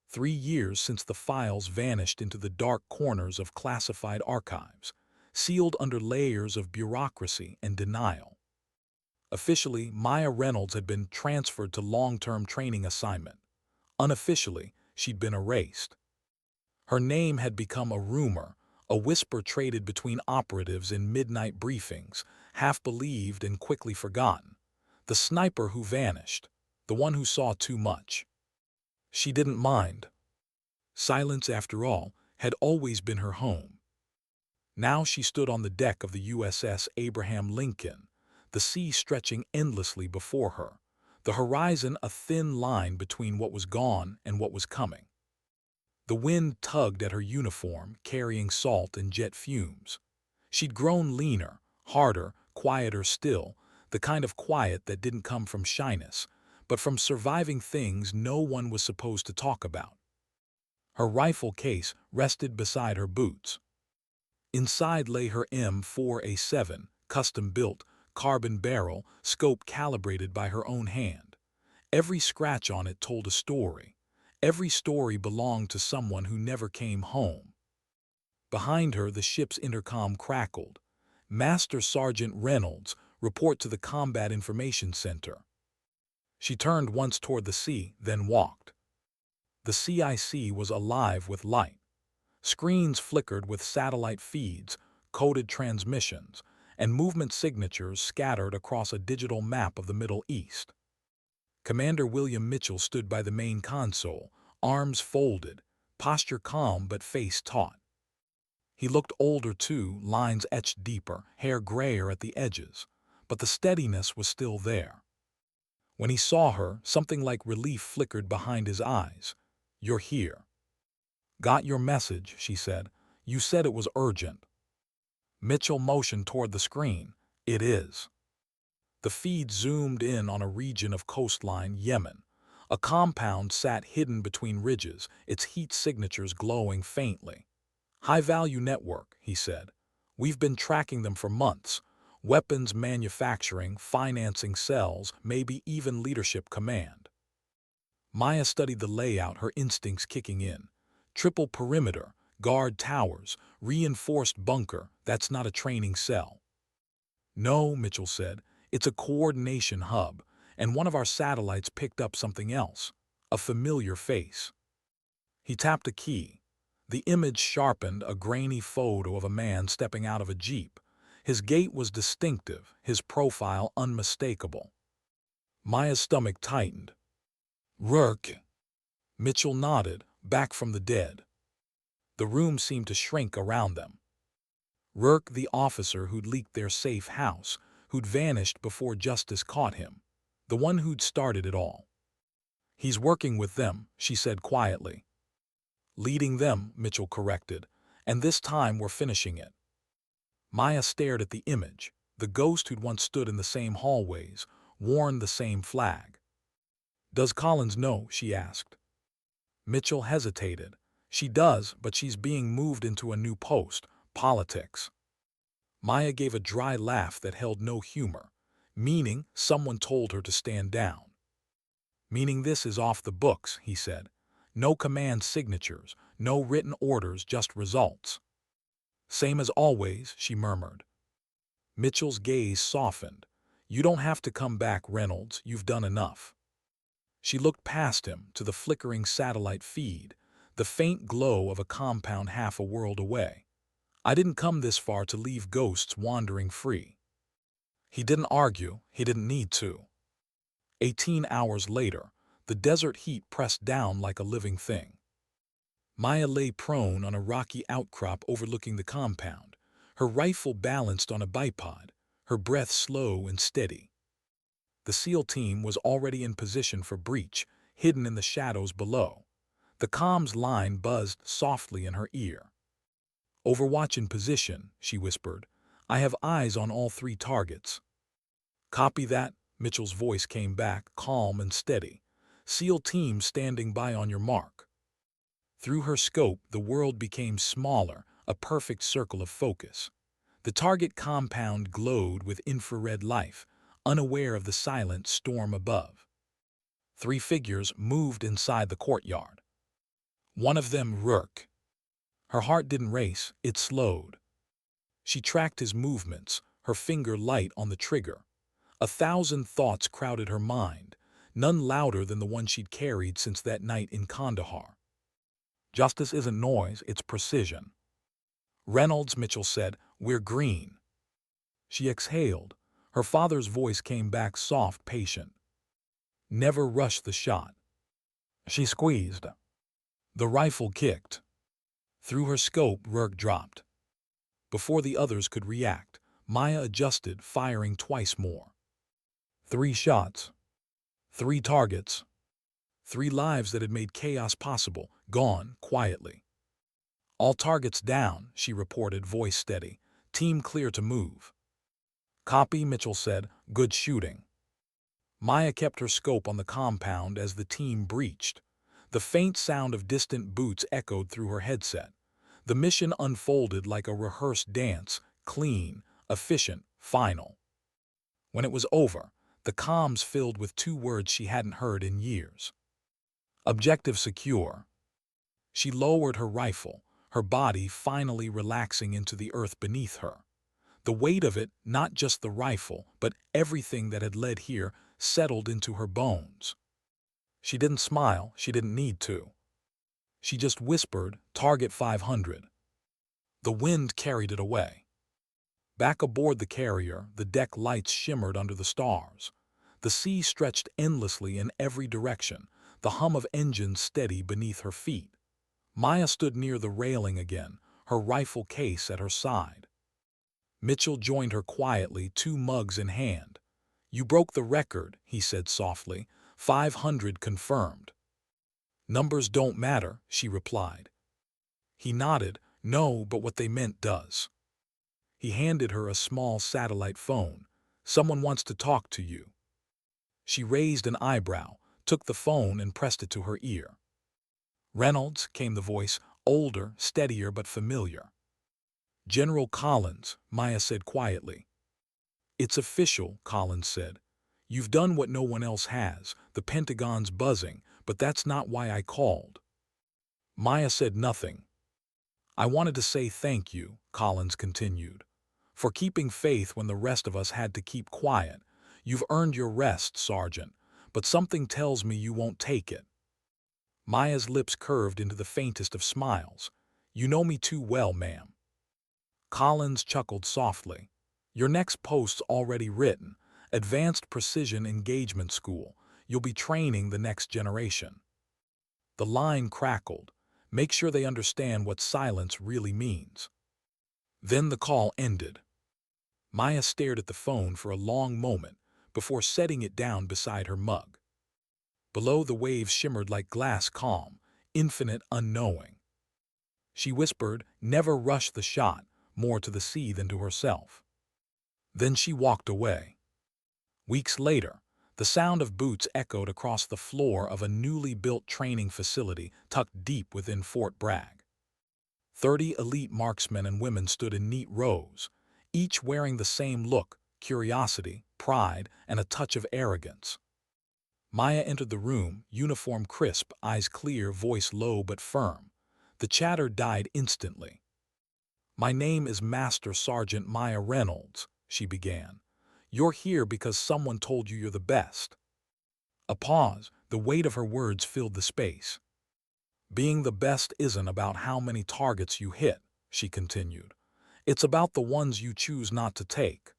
3 years since the files vanished into the dark corners of classified archives, sealed under layers of bureaucracy and denial. Officially, Maya Reynolds had been transferred to long-term training assignment. Unofficially, she'd been erased. Her name had become a rumor, a whisper traded between operatives in midnight briefings, half believed and quickly forgotten. The sniper who vanished, the one who saw too much. She didn't mind. Silence, after all, had always been her home. Now she stood on the deck of the USS Abraham Lincoln, the sea stretching endlessly before her, the horizon a thin line between what was gone and what was coming. The wind tugged at her uniform, carrying salt and jet fumes. She'd grown leaner, harder, quieter still, the kind of quiet that didn't come from shyness, but from surviving things no one was supposed to talk about. Her rifle case rested beside her boots. Inside lay her M4A7, custom-built, carbon barrel, scope calibrated by her own hand. Every scratch on it told a story. Every story belonged to someone who never came home. Behind her, the ship's intercom crackled. "Master Sergeant Reynolds, report to the Combat Information Center." She turned once toward the sea, then walked. The CIC was alive with light. Screens flickered with satellite feeds, coded transmissions, and movement signatures scattered across a digital map of the Middle East. Commander William Mitchell stood by the main console, arms folded, posture calm but face taut. He looked older too, lines etched deeper, hair grayer at the edges, but the steadiness was still there. When he saw her, something like relief flickered behind his eyes. "You're here." "Got your message," she said. "You said it was urgent." Mitchell motioned toward the screen. "It is." The feed zoomed in on a region of coastline, Yemen. A compound sat hidden between ridges, its heat signatures glowing faintly. "High-value network," he said. "We've been tracking them for months. Weapons manufacturing, financing cells, maybe even leadership command." Maya studied the layout, her instincts kicking in. Triple perimeter, guard towers, reinforced bunker, that's not a training cell. "No," Mitchell said, "it's a coordination hub, and one of our satellites picked up something else. A familiar face." He tapped a key. The image sharpened, a grainy photo of a man stepping out of a jeep. His gait was distinctive, his profile unmistakable. Maya's stomach tightened. "Rourke." Mitchell nodded, back from the dead. The room seemed to shrink around them. Rourke, the officer who'd leaked their safe house, who'd vanished before justice caught him, the one who'd started it all. "He's working with them," she said quietly. "Leading them," Mitchell corrected, "and this time we're finishing it." Maya stared at the image, the ghost who'd once stood in the same hallways, worn the same flag. "Does Collins know?" she asked. Mitchell hesitated. "She does, but she's being moved into a new post, politics." Maya gave a dry laugh that held no humor. "Meaning someone told her to stand down." "Meaning this is off the books," he said. "No command signatures, no written orders, just results." "Same as always," she murmured. Mitchell's gaze softened. "You don't have to come back, Reynolds. You've done enough." She looked past him to the flickering satellite feed, the faint glow of a compound half a world away. "I didn't come this far to leave ghosts wandering free." He didn't argue. He didn't need to. 18 hours later, the desert heat pressed down like a living thing. Maya lay prone on a rocky outcrop overlooking the compound, her rifle balanced on a bipod, her breath slow and steady. The SEAL team was already in position for breach, hidden in the shadows below. The comms line buzzed softly in her ear. "Overwatch in position," she whispered. "I have eyes on all 3 targets." "Copy that," Mitchell's voice came back, calm and steady. "SEAL team standing by on your mark." Through her scope, the world became smaller, a perfect circle of focus. The target compound glowed with infrared life, unaware of the silent storm above. 3 figures moved inside the courtyard. One of them, Rourke. Her heart didn't race, it slowed. She tracked his movements, her finger light on the trigger. 1,000 thoughts crowded her mind, none louder than the one she'd carried since that night in Kandahar. "Justice isn't noise, it's precision." "Reynolds," Mitchell said, "we're green." She exhaled. Her father's voice came back soft, patient. "Never rush the shot." She squeezed. The rifle kicked. Through her scope, Rourke dropped. Before the others could react, Maya adjusted, firing twice more. 3 shots. 3 targets. 3 lives that had made chaos possible, gone quietly. "All targets down," she reported, voice steady. "Team clear to move." "Copy," Mitchell said. "Good shooting." Maya kept her scope on the compound as the team breached. The faint sound of distant boots echoed through her headset. The mission unfolded like a rehearsed dance, clean, efficient, final. When it was over, the comms filled with 2 words she hadn't heard in years. "Objective secure." She lowered her rifle, her body finally relaxing into the earth beneath her. The weight of it, not just the rifle, but everything that had led here, settled into her bones. She didn't smile, she didn't need to. She just whispered, "Target 500." The wind carried it away. Back aboard the carrier, the deck lights shimmered under the stars. The sea stretched endlessly in every direction, the hum of engines steady beneath her feet. Maya stood near the railing again, her rifle case at her side. Mitchell joined her quietly, 2 mugs in hand. "You broke the record," he said softly. 500 confirmed. "Numbers don't matter," she replied. He nodded. "No, but what they meant does." He handed her a small satellite phone. "Someone wants to talk to you." She raised an eyebrow, took the phone and pressed it to her ear. "Reynolds," came the voice, older, steadier but familiar. "General Collins," Maya said quietly. "It's official," Collins said. "You've done what no one else has. The Pentagon's buzzing, but that's not why I called." Maya said nothing. "I wanted to say thank you," Collins continued, "for keeping faith when the rest of us had to keep quiet. You've earned your rest, Sergeant, but something tells me you won't take it." Maya's lips curved into the faintest of smiles. "You know me too well, ma'am." Collins chuckled softly. "Your next post's already written. Advanced Precision Engagement School. You'll be training the next generation." The line crackled. "Make sure they understand what silence really means." Then the call ended. Maya stared at the phone for a long moment before setting it down beside her mug. Below, the waves shimmered like glass calm, infinite, unknowing. She whispered, "Never rush the shot," more to the sea than to herself. Then she walked away. Weeks later, the sound of boots echoed across the floor of a newly built training facility tucked deep within Fort Bragg. 30 elite marksmen and women stood in neat rows, each wearing the same look: curiosity, pride, and a touch of arrogance. Maya entered the room, uniform crisp, eyes clear, voice low but firm. The chatter died instantly. "My name is Master Sergeant Maya Reynolds," she began. "You're here because someone told you you're the best." A pause, the weight of her words filled the space. "Being the best isn't about how many targets you hit," she continued. "It's about the ones you choose not to take."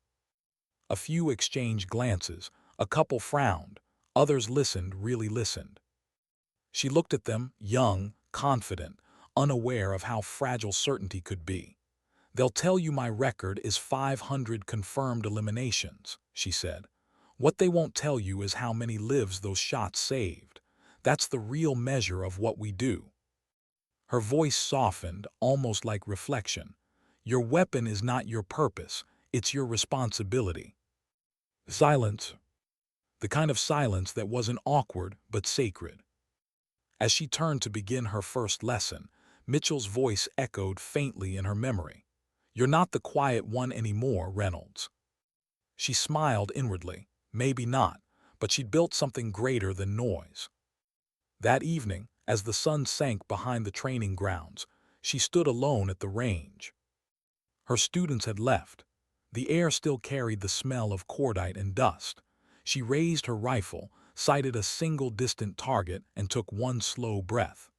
A few exchanged glances, a couple frowned, others listened, really listened. She looked at them, young, confident, unaware of how fragile certainty could be. "They'll tell you my record is 500 confirmed eliminations," she said. "What they won't tell you is how many lives those shots saved. That's the real measure of what we do." Her voice softened, almost like reflection. "Your weapon is not your purpose, it's your responsibility." Silence. The kind of silence that wasn't awkward but sacred. As she turned to begin her first lesson, Mitchell's voice echoed faintly in her memory. "You're not the quiet one anymore, Reynolds." She smiled inwardly. Maybe not, but she'd built something greater than noise. That evening, as the sun sank behind the training grounds, she stood alone at the range. Her students had left. The air still carried the smell of cordite and dust. She raised her rifle, sighted a single distant target, and took one slow breath.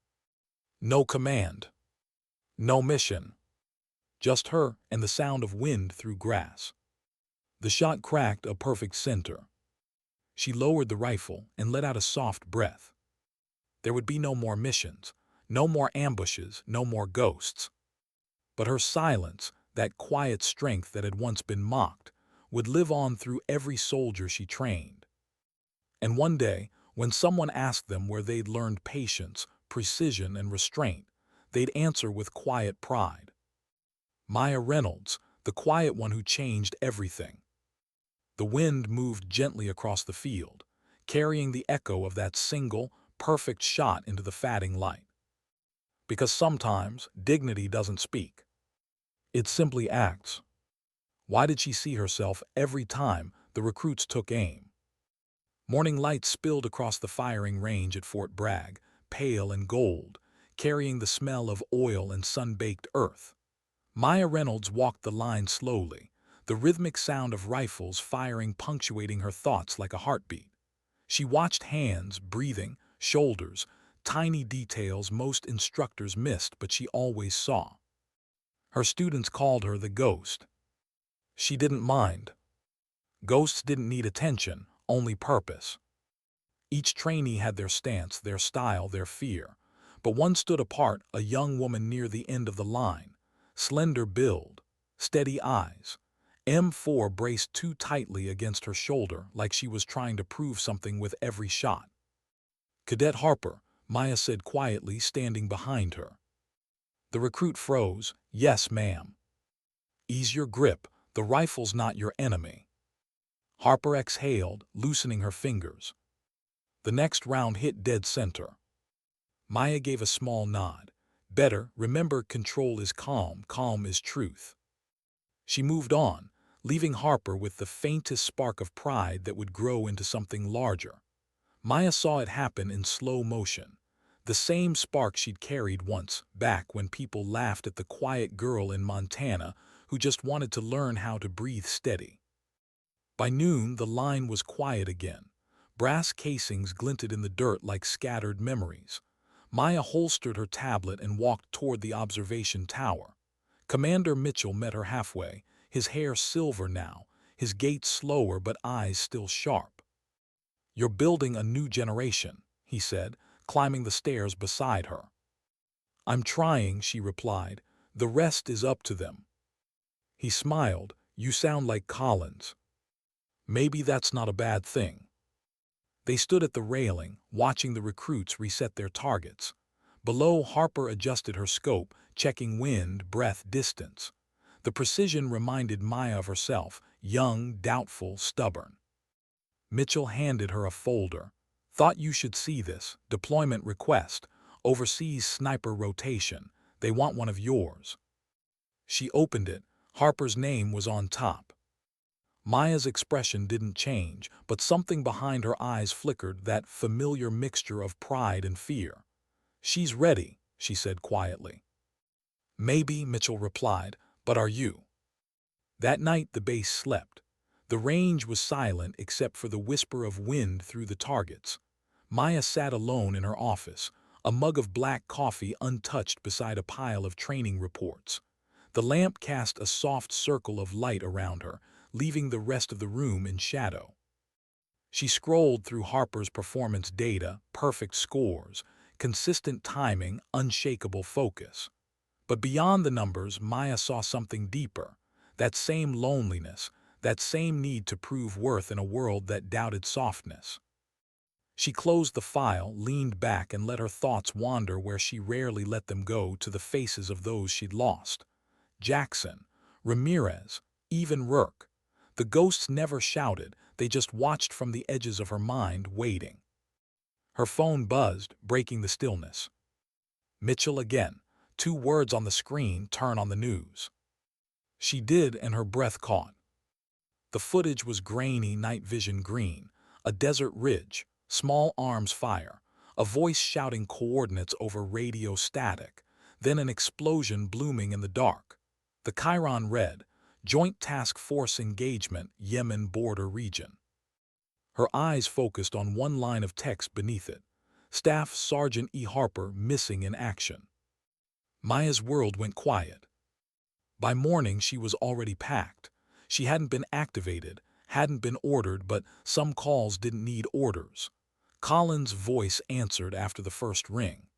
No command. No mission. Just her and the sound of wind through grass. The shot cracked a perfect center. She lowered the rifle and let out a soft breath. There would be no more missions, no more ambushes, no more ghosts. But her silence, that quiet strength that had once been mocked, would live on through every soldier she trained. And one day, when someone asked them where they'd learned patience, precision, and restraint, they'd answer with quiet pride. Maya Reynolds, the quiet one who changed everything. The wind moved gently across the field, carrying the echo of that single, perfect shot into the fading light. Because sometimes dignity doesn't speak. It simply acts. Why did she see herself every time the recruits took aim? Morning light spilled across the firing range at Fort Bragg, pale and gold, carrying the smell of oil and sun-baked earth. Maya Reynolds walked the line slowly, the rhythmic sound of rifles firing punctuating her thoughts like a heartbeat. She watched hands, breathing, shoulders, tiny details most instructors missed but she always saw. Her students called her the ghost. She didn't mind. Ghosts didn't need attention, only purpose. Each trainee had their stance, their style, their fear, But one stood apart, a young woman near the end of the line. Slender build, steady eyes. M4 braced too tightly against her shoulder like she was trying to prove something with every shot. "Cadet Harper," Maya said quietly, standing behind her. The recruit froze. "Yes, ma'am." "Ease your grip. The rifle's not your enemy." Harper exhaled, loosening her fingers. The next round hit dead center. Maya gave a small nod. "Better, remember, control is calm, calm is truth." She moved on, leaving Harper with the faintest spark of pride that would grow into something larger. Maya saw it happen in slow motion. The same spark she'd carried once, back when people laughed at the quiet girl in Montana who just wanted to learn how to breathe steady. By noon, the line was quiet again. Brass casings glinted in the dirt like scattered memories. Maya holstered her tablet and walked toward the observation tower. Commander Mitchell met her halfway, his hair silver now, his gait slower but eyes still sharp. "You're building a new generation," he said, climbing the stairs beside her. "I'm trying," she replied. "The rest is up to them." He smiled. "You sound like Collins." "Maybe that's not a bad thing." They stood at the railing, watching the recruits reset their targets. Below, Harper adjusted her scope, checking wind, breath, distance. The precision reminded Maya of herself, young, doubtful, stubborn. Mitchell handed her a folder. "Thought you should see this. Deployment request. Overseas sniper rotation. They want one of yours." She opened it. Harper's name was on top. Maya's expression didn't change, but something behind her eyes flickered, that familiar mixture of pride and fear. "She's ready," she said quietly. "Maybe," Mitchell replied, "but are you?" That night the base slept. The range was silent except for the whisper of wind through the targets. Maya sat alone in her office, a mug of black coffee untouched beside a pile of training reports. The lamp cast a soft circle of light around her, leaving the rest of the room in shadow. She scrolled through Harper's performance data, perfect scores, consistent timing, unshakable focus. But beyond the numbers, Maya saw something deeper. That same loneliness, that same need to prove worth in a world that doubted softness. She closed the file, leaned back, and let her thoughts wander where she rarely let them go, to the faces of those she'd lost. Jackson, Ramirez, even Rourke. The ghosts never shouted, they just watched from the edges of her mind, waiting. Her phone buzzed, breaking the stillness. Mitchell again. 2 words on the screen: "Turn on the news." She did, and her breath caught. The footage was grainy, night vision green. A desert ridge, small arms fire, a voice shouting coordinates over radio static, then an explosion blooming in the dark. The Chiron read, "Joint Task Force Engagement, Yemen Border Region." Her eyes focused on one line of text beneath it: "Staff Sergeant E. Harper missing in action." Maya's world went quiet. By morning she was already packed. She hadn't been activated, hadn't been ordered, but some calls didn't need orders. Collins' voice answered after the first ring.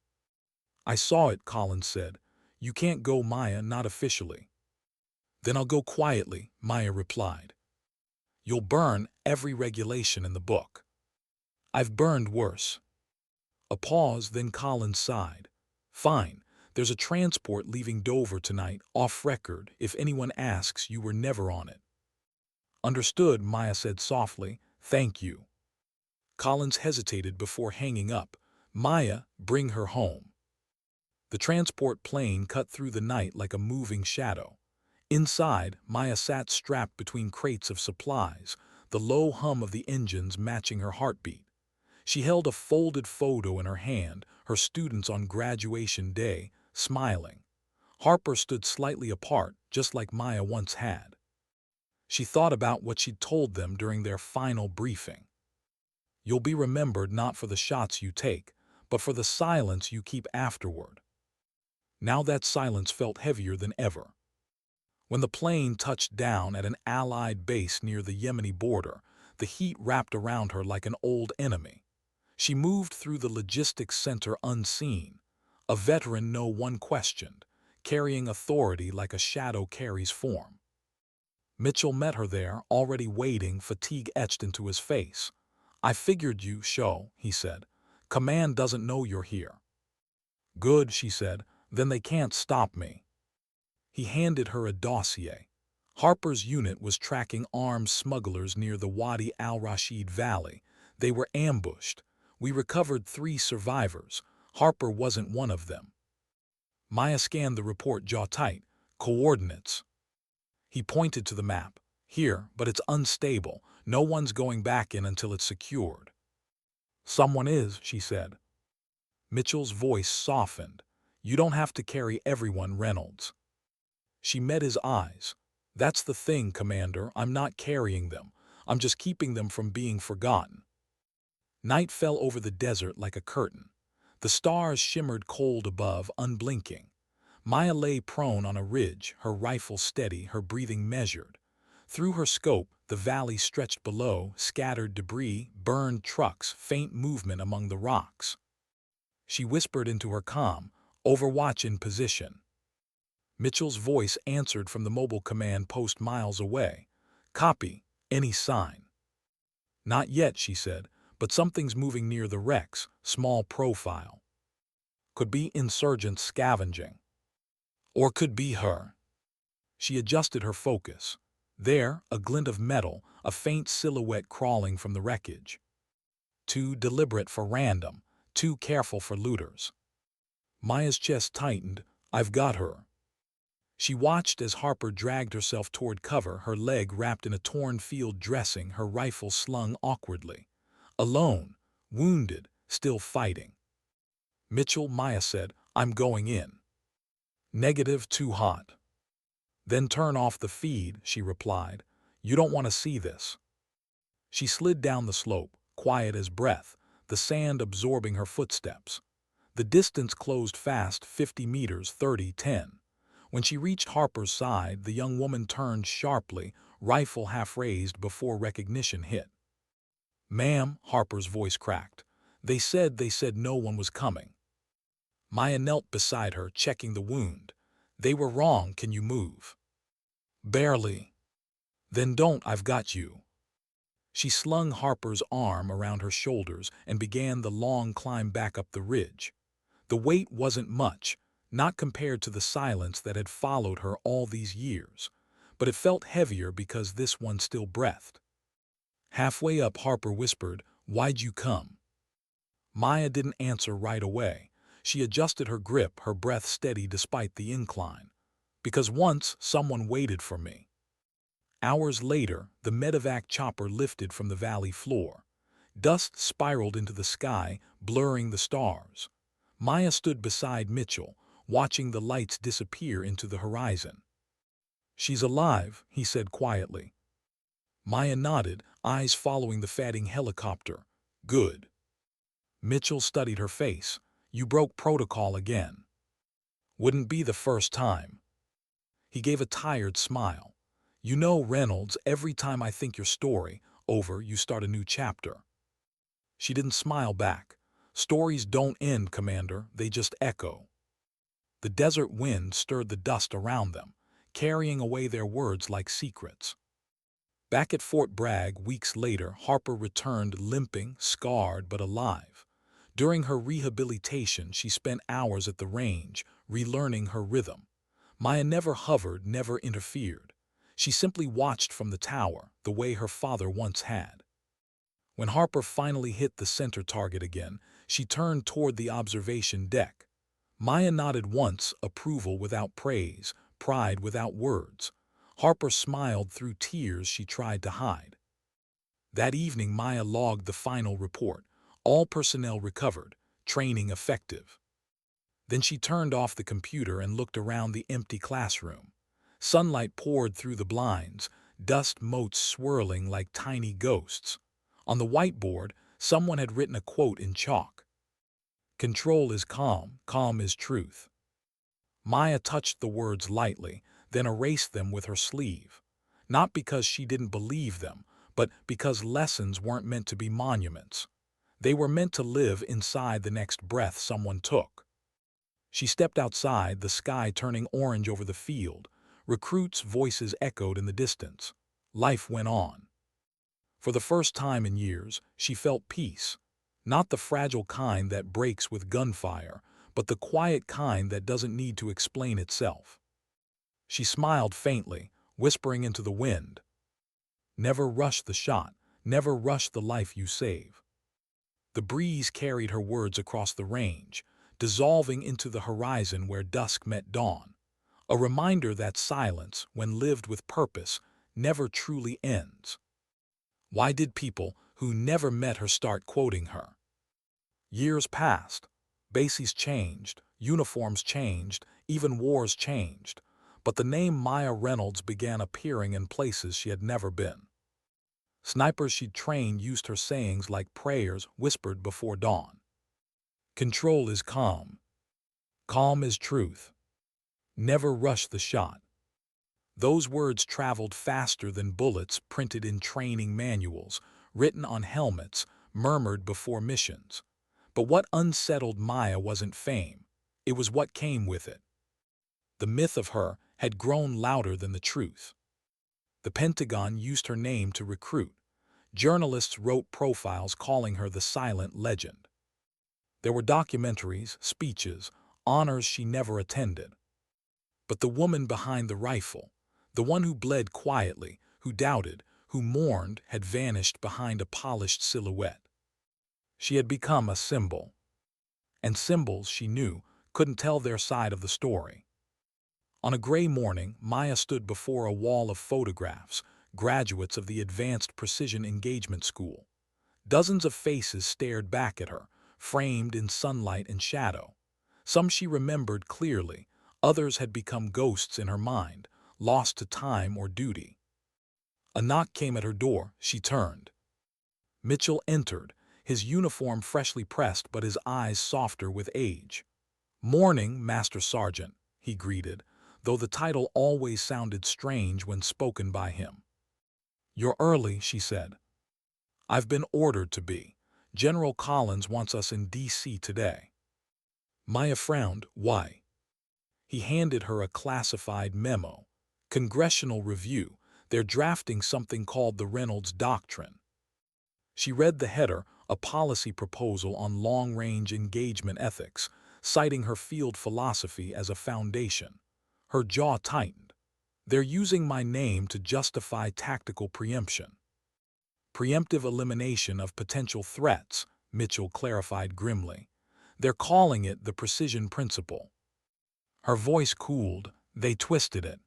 "I saw it," Collins said. "You can't go, Maya, not officially." "Then I'll go quietly," Maya replied. "You'll burn every regulation in the book." "I've burned worse." A pause, then Collins sighed. "Fine. There's a transport leaving Dover tonight, off record. If anyone asks, you were never on it." "Understood," Maya said softly. "Thank you." Collins hesitated before hanging up. "Maya, bring her home." The transport plane cut through the night like a moving shadow. Inside, Maya sat strapped between crates of supplies, the low hum of the engines matching her heartbeat. She held a folded photo in her hand, her students on graduation day, smiling. Harper stood slightly apart, just like Maya once had. She thought about what she'd told them during their final briefing. "You'll be remembered not for the shots you take, but for the silence you keep afterward." Now that silence felt heavier than ever. When the plane touched down at an Allied base near the Yemeni border, the heat wrapped around her like an old enemy. She moved through the logistics center unseen. a veteran no one questioned, carrying authority like a shadow carries form. Mitchell met her there, already waiting, fatigue etched into his face. "I figured you, show," he said. "Command doesn't know you're here." "Good," she said. "Then they can't stop me." He handed her a dossier. Harper's unit was tracking armed smugglers near the Wadi al-Rashid Valley. They were ambushed. We recovered 3 survivors. Harper wasn't one of them. Maya scanned the report, jaw tight. "Coordinates." He pointed to the map. "Here, but it's unstable. No one's going back in until it's secured." "Someone is," she said. Mitchell's voice softened. "You don't have to carry everyone, Reynolds." She met his eyes. "That's the thing, Commander. I'm not carrying them. I'm just keeping them from being forgotten." Night fell over the desert like a curtain. The stars shimmered cold above, unblinking. Maya lay prone on a ridge, her rifle steady, her breathing measured. Through her scope, the valley stretched below, scattered debris, burned trucks, faint movement among the rocks. She whispered into her comm, "Overwatch in position." Mitchell's voice answered from the mobile command post miles away. "Copy. Any sign?" "Not yet," she said, "but something's moving near the wrecks, small profile. Could be insurgents scavenging. Or could be her." She adjusted her focus. There, a glint of metal, a faint silhouette crawling from the wreckage. Too deliberate for random, too careful for looters. Maya's chest tightened. "I've got her." She watched as Harper dragged herself toward cover, her leg wrapped in a torn field dressing, her rifle slung awkwardly. Alone, wounded, still fighting. "Mitchell," Maya said, "I'm going in." "Negative, too hot." "Then turn off the feed," she replied. "You don't want to see this." She slid down the slope, quiet as breath, the sand absorbing her footsteps. The distance closed fast, 50 meters, 30, 10. When she reached Harper's side, the young woman turned sharply, rifle half raised before recognition hit. "Ma'am," Harper's voice cracked. They said no one was coming." Maya knelt beside her, checking the wound. "They were wrong. Can you move?" "Barely." "Then don't. I've got you." She slung Harper's arm around her shoulders and began the long climb back up the ridge. The weight wasn't much, not compared to the silence that had followed her all these years, but it felt heavier because this one still breathed. Halfway up, Harper whispered, "Why'd you come?" Maya didn't answer right away. She adjusted her grip, her breath steady despite the incline. "Because once someone waited for me." Hours later, the medevac chopper lifted from the valley floor. Dust spiraled into the sky, blurring the stars. Maya stood beside Mitchell, watching the lights disappear into the horizon. "She's alive," he said quietly. Maya nodded, eyes following the fading helicopter. "Good." Mitchell studied her face. "You broke protocol again." "Wouldn't be the first time." He gave a tired smile. "You know, Reynolds, every time I think your story over, you start a new chapter." She didn't smile back. "Stories don't end, Commander, they just echo." The desert wind stirred the dust around them, carrying away their words like secrets. Back at Fort Bragg, weeks later, Harper returned limping, scarred, but alive. During her rehabilitation, she spent hours at the range, relearning her rhythm. Maya never hovered, never interfered. She simply watched from the tower, the way her father once had. When Harper finally hit the center target again, she turned toward the observation deck. Maya nodded once, approval without praise, pride without words. Harper smiled through tears she tried to hide. That evening, Maya logged the final report. All personnel recovered, training effective. Then she turned off the computer and looked around the empty classroom. Sunlight poured through the blinds, dust motes swirling like tiny ghosts. On the whiteboard, someone had written a quote in chalk. "Control is calm, calm is truth." Maya touched the words lightly, then erased them with her sleeve. Not because she didn't believe them, but because lessons weren't meant to be monuments. They were meant to live inside the next breath someone took. She stepped outside, the sky turning orange over the field. Recruits' voices echoed in the distance. Life went on. For the first time in years, she felt peace. Not the fragile kind that breaks with gunfire, but the quiet kind that doesn't need to explain itself. She smiled faintly, whispering into the wind, "Never rush the shot, never rush the life you save." The breeze carried her words across the range, dissolving into the horizon where dusk met dawn. A reminder that silence, when lived with purpose, never truly ends. Why did people who never met her start quoting her? Years passed. Bases changed, uniforms changed, even wars changed. But the name Maya Reynolds began appearing in places she had never been. Snipers she'd trained used her sayings like prayers whispered before dawn. Control is calm. Calm is truth. Never rush the shot. Those words traveled faster than bullets printed in training manuals, written on helmets, murmured before missions. But what unsettled Maya wasn't fame. It was what came with it. The myth of her had grown louder than the truth. The Pentagon used her name to recruit. Journalists wrote profiles calling her the silent legend. There were documentaries, speeches, honors she never attended. But the woman behind the rifle, the one who bled quietly, who doubted, who mourned, had vanished behind a polished silhouette. She had become a symbol. And symbols, she knew, couldn't tell their side of the story. On a gray morning, Maya stood before a wall of photographs, graduates of the Advanced Precision Engagement School. Dozens of faces stared back at her, framed in sunlight and shadow. Some she remembered clearly, others had become ghosts in her mind, lost to time or duty. A knock came at her door. She turned. Mitchell entered, his uniform freshly pressed but his eyes softer with age. "Morning, Master Sergeant," he greeted, though the title always sounded strange when spoken by him. "You're early," she said. "I've been ordered to be. General Collins wants us in D.C. today." Maya frowned. "Why?" He handed her a classified memo. "Congressional Review. They're drafting something called the Reynolds Doctrine." She read the header, a policy proposal on long-range engagement ethics, citing her field philosophy as a foundation. Her jaw tightened. "They're using my name to justify tactical preemption." "Preemptive elimination of potential threats," Mitchell clarified grimly. "They're calling it the precision principle." Her voice cooled. "They twisted it."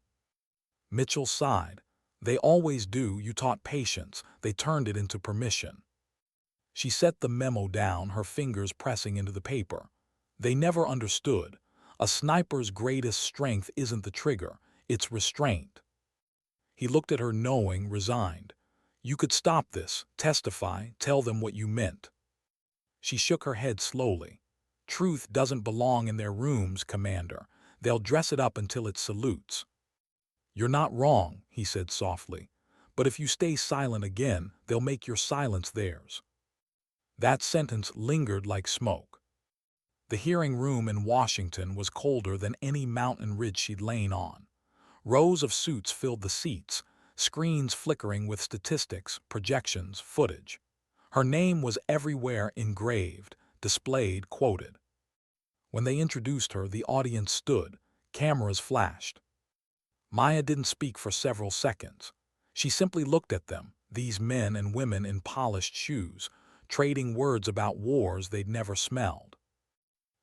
Mitchell sighed. "They always do. You taught patience. They turned it into permission." She set the memo down, her fingers pressing into the paper. "They never understood. A sniper's greatest strength isn't the trigger, it's restraint." He looked at her knowing, resigned. "You could stop this, testify, tell them what you meant." She shook her head slowly. "Truth doesn't belong in their rooms, Commander. They'll dress it up until it salutes." "You're not wrong," he said softly. "But if you stay silent again, they'll make your silence theirs." That sentence lingered like smoke. The hearing room in Washington was colder than any mountain ridge she'd lain on. Rows of suits filled the seats, screens flickering with statistics, projections, footage. Her name was everywhere, engraved, displayed, quoted. When they introduced her, the audience stood, cameras flashed. Maya didn't speak for several seconds. She simply looked at them, these men and women in polished shoes, trading words about wars they'd never smelled.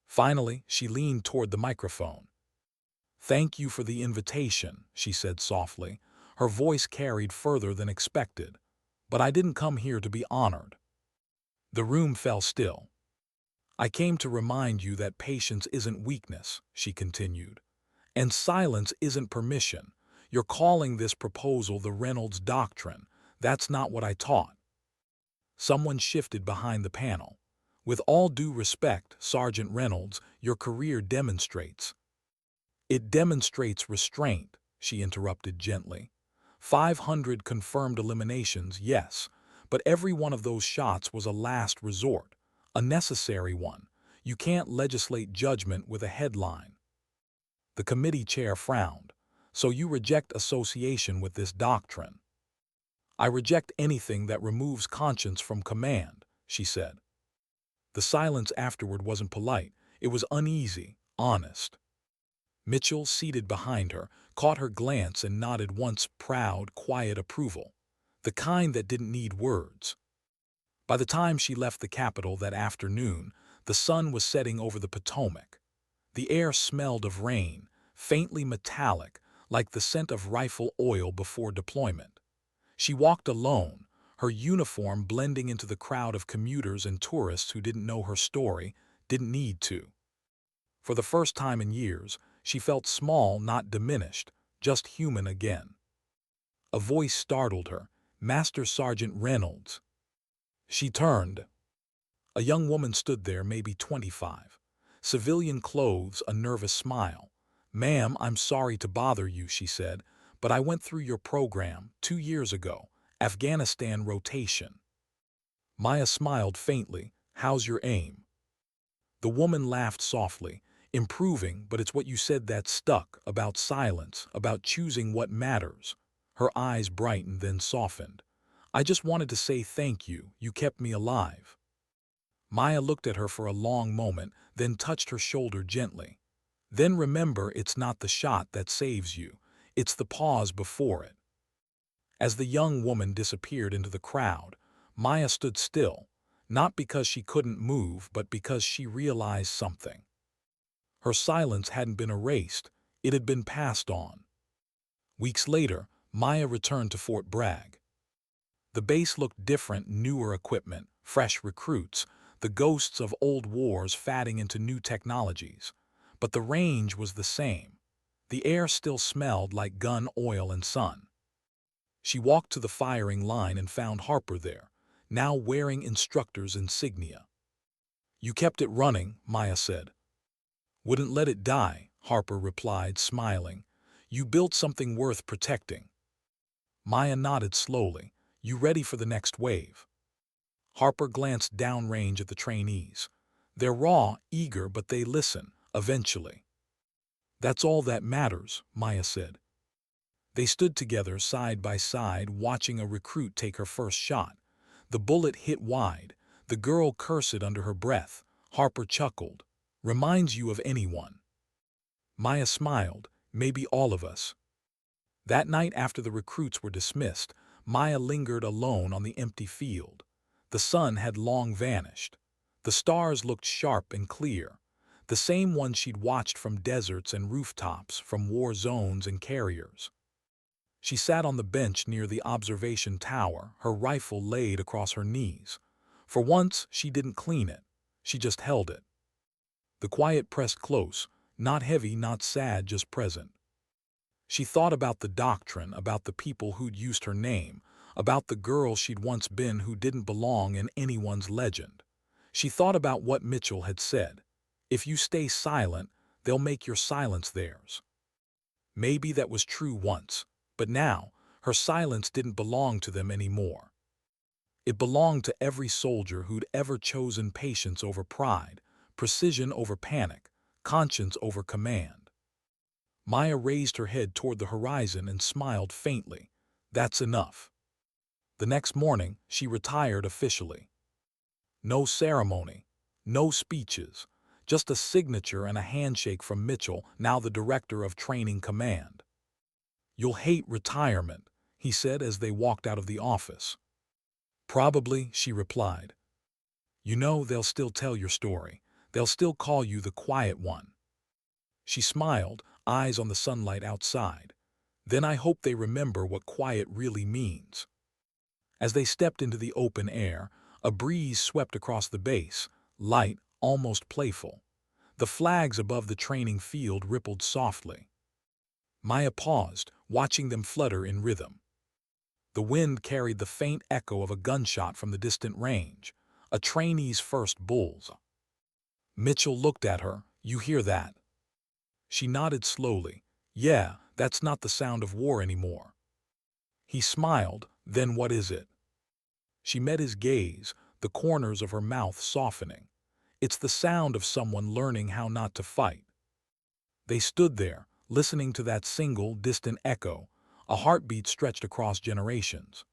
Finally, she leaned toward the microphone. "Thank you for the invitation," she said softly. Her voice carried further than expected. "But I didn't come here to be honored." The room fell still. "I came to remind you that patience isn't weakness," she continued. "And silence isn't permission. You're calling this proposal the Reynolds Doctrine. That's not what I taught." Someone shifted behind the panel. "With all due respect, Sergeant Reynolds, your career demonstrates—" "It demonstrates restraint," she interrupted gently. 500 confirmed eliminations, yes, but every one of those shots was a last resort, a necessary one. You can't legislate judgment with a headline. The committee chair frowned. So you reject association with this doctrine? I reject anything that removes conscience from command, she said. The silence afterward wasn't polite. It was uneasy, honest. Mitchell, seated behind her, caught her glance and nodded once, proud, quiet approval. The kind that didn't need words. By the time she left the Capitol that afternoon, the sun was setting over the Potomac. The air smelled of rain, faintly metallic, like the scent of rifle oil before deployment. She walked alone, her uniform blending into the crowd of commuters and tourists who didn't know her story, didn't need to. For the first time in years, she felt small, not diminished, just human again. A voice startled her, Master Sergeant Reynolds. She turned. A young woman stood there, maybe 25. Civilian clothes, a nervous smile. "Ma'am, I'm sorry to bother you," she said, "but I went through your program 2 years ago, Afghanistan rotation." Maya smiled faintly. "How's your aim?" The woman laughed softly. "Improving, but it's what you said that stuck, about silence, about choosing what matters." Her eyes brightened, then softened. "I just wanted to say thank you. You kept me alive." Maya looked at her for a long moment, then touched her shoulder gently. "Then remember, it's not the shot that saves you. It's the pause before it." As the young woman disappeared into the crowd, Maya stood still, not because she couldn't move, but because she realized something. Her silence hadn't been erased, it had been passed on. Weeks later, Maya returned to Fort Bragg. The base looked different, newer equipment, fresh recruits, the ghosts of old wars fading into new technologies. But the range was the same. The air still smelled like gun oil and sun. She walked to the firing line and found Harper there, now wearing instructor's insignia. "You kept it running," Maya said. "Wouldn't let it die," Harper replied, smiling. "You built something worth protecting." Maya nodded slowly. "You ready for the next wave?" Harper glanced downrange at the trainees. "They're raw, eager, but they listen, eventually." "That's all that matters," Maya said. They stood together side by side, watching a recruit take her first shot. The bullet hit wide. The girl cursed under her breath. Harper chuckled. "Reminds you of anyone?" Maya smiled. "Maybe all of us." That night, after the recruits were dismissed, Maya lingered alone on the empty field. The sun had long vanished. The stars looked sharp and clear, the same ones she'd watched from deserts and rooftops, from war zones and carriers. She sat on the bench near the observation tower, her rifle laid across her knees. For once, she didn't clean it. She just held it. The quiet pressed close, not heavy, not sad, just present. She thought about the doctrine, about the people who'd used her name, about the girl she'd once been who didn't belong in anyone's legend. She thought about what Mitchell had said. "If you stay silent, they'll make your silence theirs." Maybe that was true once, but now, her silence didn't belong to them anymore. It belonged to every soldier who'd ever chosen patience over pride, precision over panic, conscience over command. Maya raised her head toward the horizon and smiled faintly. "That's enough." The next morning, she retired officially. No ceremony, no speeches, just a signature and a handshake from Mitchell, now the director of Training Command. "You'll hate retirement," he said as they walked out of the office. "Probably," she replied. "You know, they'll still tell your story. They'll still call you the quiet one." She smiled, eyes on the sunlight outside. "Then I hope they remember what quiet really means." As they stepped into the open air, a breeze swept across the base, light, almost playful. The flags above the training field rippled softly. Maya paused, watching them flutter in rhythm. The wind carried the faint echo of a gunshot from the distant range, a trainee's first bulls. Mitchell looked at her. "You hear that?" She nodded slowly. "Yeah, that's not the sound of war anymore." He smiled. "Then what is it?" She met his gaze, the corners of her mouth softening. It's the sound of someone learning how not to fight. They stood there, listening to that single, distant echo, a heartbeat stretched across generations.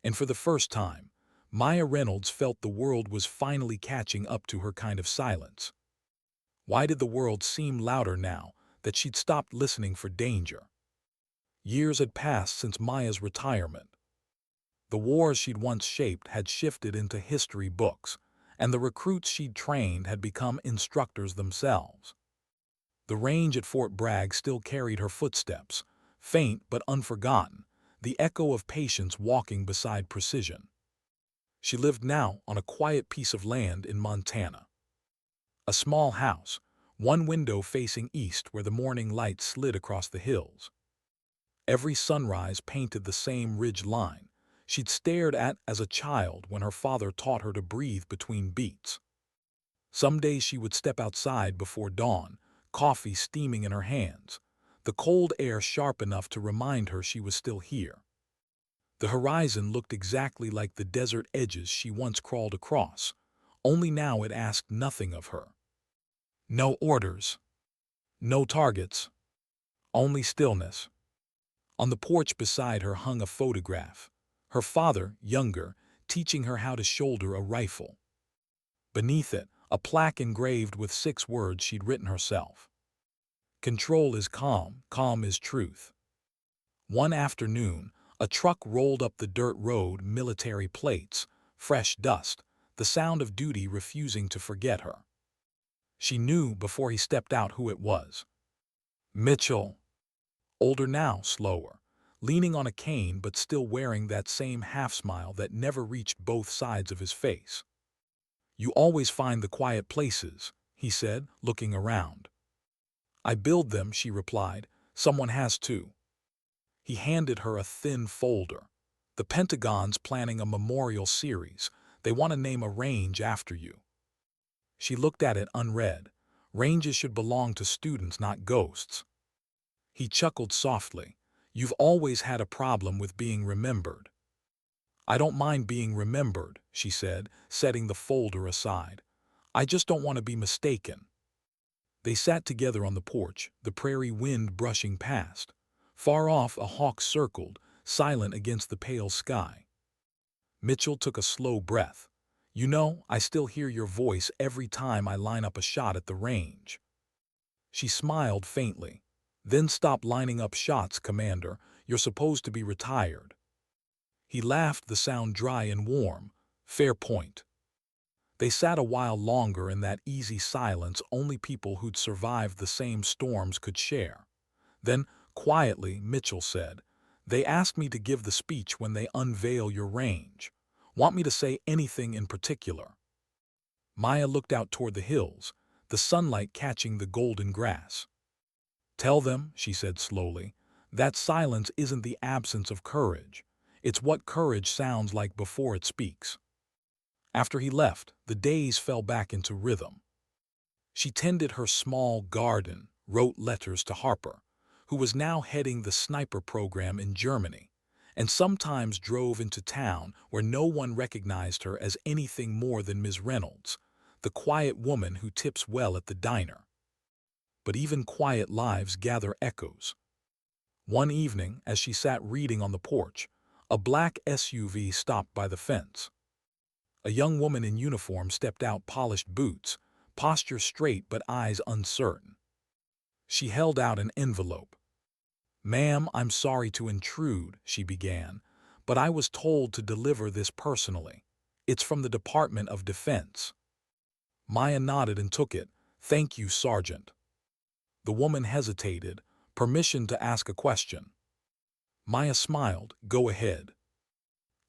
And for the first time, Maya Reynolds felt the world was finally catching up to her kind of silence. Why did the world seem louder now that she'd stopped listening for danger? Years had passed since Maya's retirement. The wars she'd once shaped had shifted into history books, and the recruits she'd trained had become instructors themselves. The range at Fort Bragg still carried her footsteps, faint but unforgotten, the echo of patience walking beside precision. She lived now on a quiet piece of land in Montana. A small house, one window facing east where the morning light slid across the hills. Every sunrise painted the same ridge line she'd stared at as a child when her father taught her to breathe between beats. Some days she would step outside before dawn, coffee steaming in her hands, the cold air sharp enough to remind her she was still here. The horizon looked exactly like the desert edges she once crawled across, only now it asked nothing of her. No orders, no targets, only stillness. On the porch beside her hung a photograph, her father, younger, teaching her how to shoulder a rifle. Beneath it, a plaque engraved with 6 words she'd written herself. Control is calm, calm is truth. One afternoon, a truck rolled up the dirt road, military plates, fresh dust, the sound of duty refusing to forget her. She knew before he stepped out who it was. Mitchell. Older now, slower, leaning on a cane but still wearing that same half-smile that never reached both sides of his face. You always find the quiet places, he said, looking around. I build them, she replied. Someone has to. He handed her a thin folder. The Pentagon's planning a memorial series. They want to name a range after you. She looked at it unread. Ranges should belong to students, not ghosts. He chuckled softly. You've always had a problem with being remembered. I don't mind being remembered, she said, setting the folder aside. I just don't want to be mistaken. They sat together on the porch, the prairie wind brushing past. Far off, a hawk circled, silent against the pale sky. Mitchell took a slow breath. You know, I still hear your voice every time I line up a shot at the range. She smiled faintly. Then stop lining up shots, Commander. You're supposed to be retired. He laughed, the sound dry and warm. Fair point. They sat a while longer in that easy silence only people who'd survived the same storms could share. Then, quietly, Mitchell said, They asked me to give the speech when they unveil your range. Want me to say anything in particular? Maya looked out toward the hills, the sunlight catching the golden grass. Tell them, she said slowly, that silence isn't the absence of courage. It's what courage sounds like before it speaks. After he left, the days fell back into rhythm. She tended her small garden, wrote letters to Harper, who was now heading the sniper program in Germany, and sometimes drove into town where no one recognized her as anything more than Ms. Reynolds, the quiet woman who tips well at the diner. But even quiet lives gather echoes. One evening, as she sat reading on the porch, a black SUV stopped by the fence. A young woman in uniform stepped out, polished boots, posture straight but eyes uncertain. She held out an envelope. Ma'am, I'm sorry to intrude, she began, but I was told to deliver this personally. It's from the Department of Defense. Maya nodded and took it. Thank you, Sergeant. The woman hesitated, permission to ask a question. Maya smiled. Go ahead.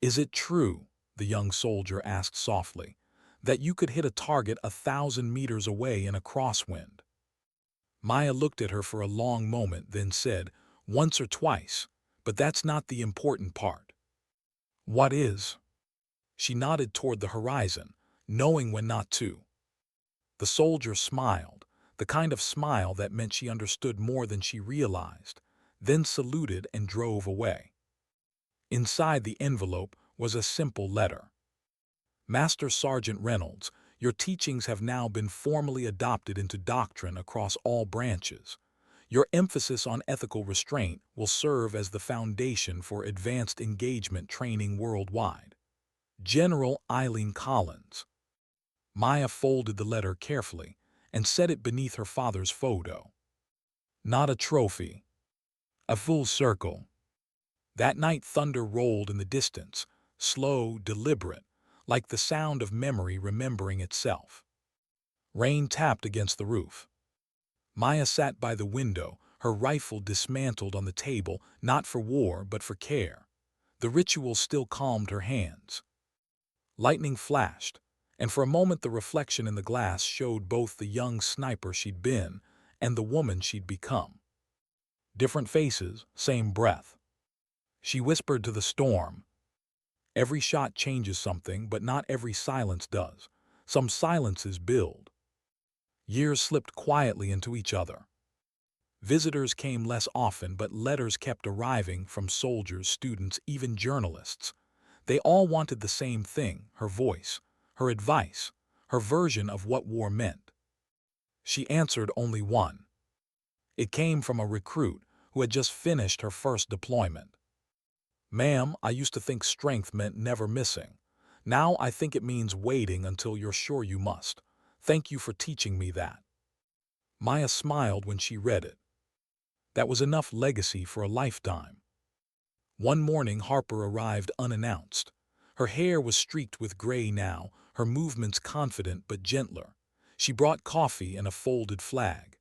Is it true, the young soldier asked softly, that you could hit a target 1,000 meters away in a crosswind? Maya looked at her for a long moment, then said, once or twice, but that's not the important part. What is? She nodded toward the horizon, knowing when not to. The soldier smiled, the kind of smile that meant she understood more than she realized, then saluted and drove away. Inside the envelope was a simple letter. Master Sergeant Reynolds, Your teachings have now been formally adopted into doctrine across all branches. Your emphasis on ethical restraint will serve as the foundation for advanced engagement training worldwide. General Eileen Collins. Maya folded the letter carefully and set it beneath her father's photo. Not a trophy. A full circle. That night thunder rolled in the distance, slow, deliberate, like the sound of memory remembering itself. Rain tapped against the roof. Maya sat by the window, her rifle dismantled on the table, not for war but for care. The ritual still calmed her hands. Lightning flashed, and for a moment the reflection in the glass showed both the young sniper she'd been and the woman she'd become. Different faces, same breath. She whispered to the storm, "Every shot changes something, but not every silence does. Some silences build." Years slipped quietly into each other. Visitors came less often, but letters kept arriving from soldiers, students, even journalists. They all wanted the same thing: her voice, her advice, her version of what war meant. She answered only one. It came from a recruit who had just finished her first deployment. "Ma'am, I used to think strength meant never missing. Now I think it means waiting until you're sure you must. Thank you for teaching me that." Maya smiled when she read it. That was enough legacy for a lifetime. One morning Harper arrived unannounced. Her hair was streaked with gray now, her movements confident but gentler. She brought coffee and a folded flag.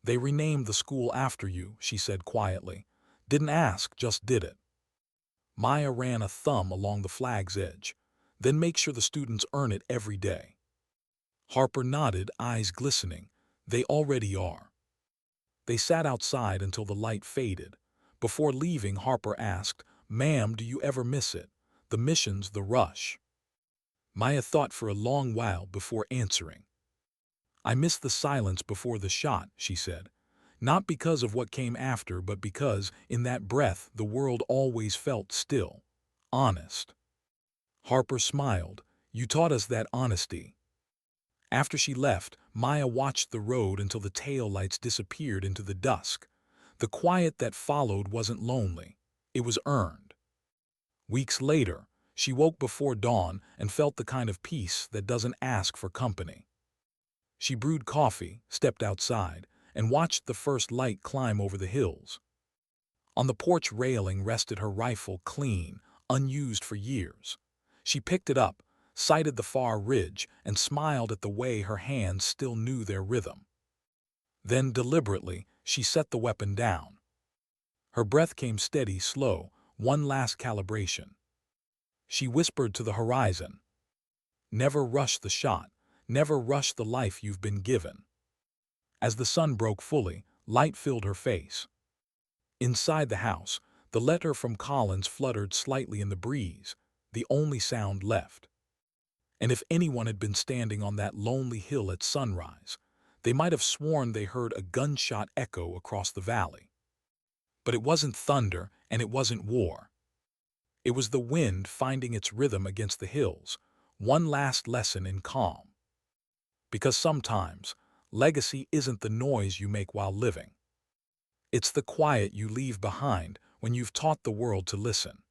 "They renamed the school after you," she said quietly. "Didn't ask, just did it." Maya ran a thumb along the flag's edge. "Then make sure the students earn it every day." Harper nodded, eyes glistening. "They already are." They sat outside until the light faded. Before leaving, Harper asked, "Ma'am, do you ever miss it? The missions, the rush?" Maya thought for a long while before answering. "I miss the silence before the shot," she said. "Not because of what came after, but because, in that breath, the world always felt still. Honest." Harper smiled. "You taught us that honesty." After she left, Maya watched the road until the taillights disappeared into the dusk. The quiet that followed wasn't lonely. It was earned. Weeks later, she woke before dawn and felt the kind of peace that doesn't ask for company. She brewed coffee, stepped outside, and watched the first light climb over the hills. On the porch railing rested her rifle, clean, unused for years. She picked it up, sighted the far ridge, and smiled at the way her hands still knew their rhythm. Then, deliberately, she set the weapon down. Her breath came steady, slow, one last calibration. She whispered to the horizon, "Never rush the shot, never rush the life you've been given." As the sun broke fully, light filled her face. Inside the house, the letter from Collins fluttered slightly in the breeze, the only sound left. And if anyone had been standing on that lonely hill at sunrise, they might have sworn they heard a gunshot echo across the valley. But it wasn't thunder, and it wasn't war. It was the wind finding its rhythm against the hills, one last lesson in calm. Because sometimes, legacy isn't the noise you make while living. It's the quiet you leave behind when you've taught the world to listen.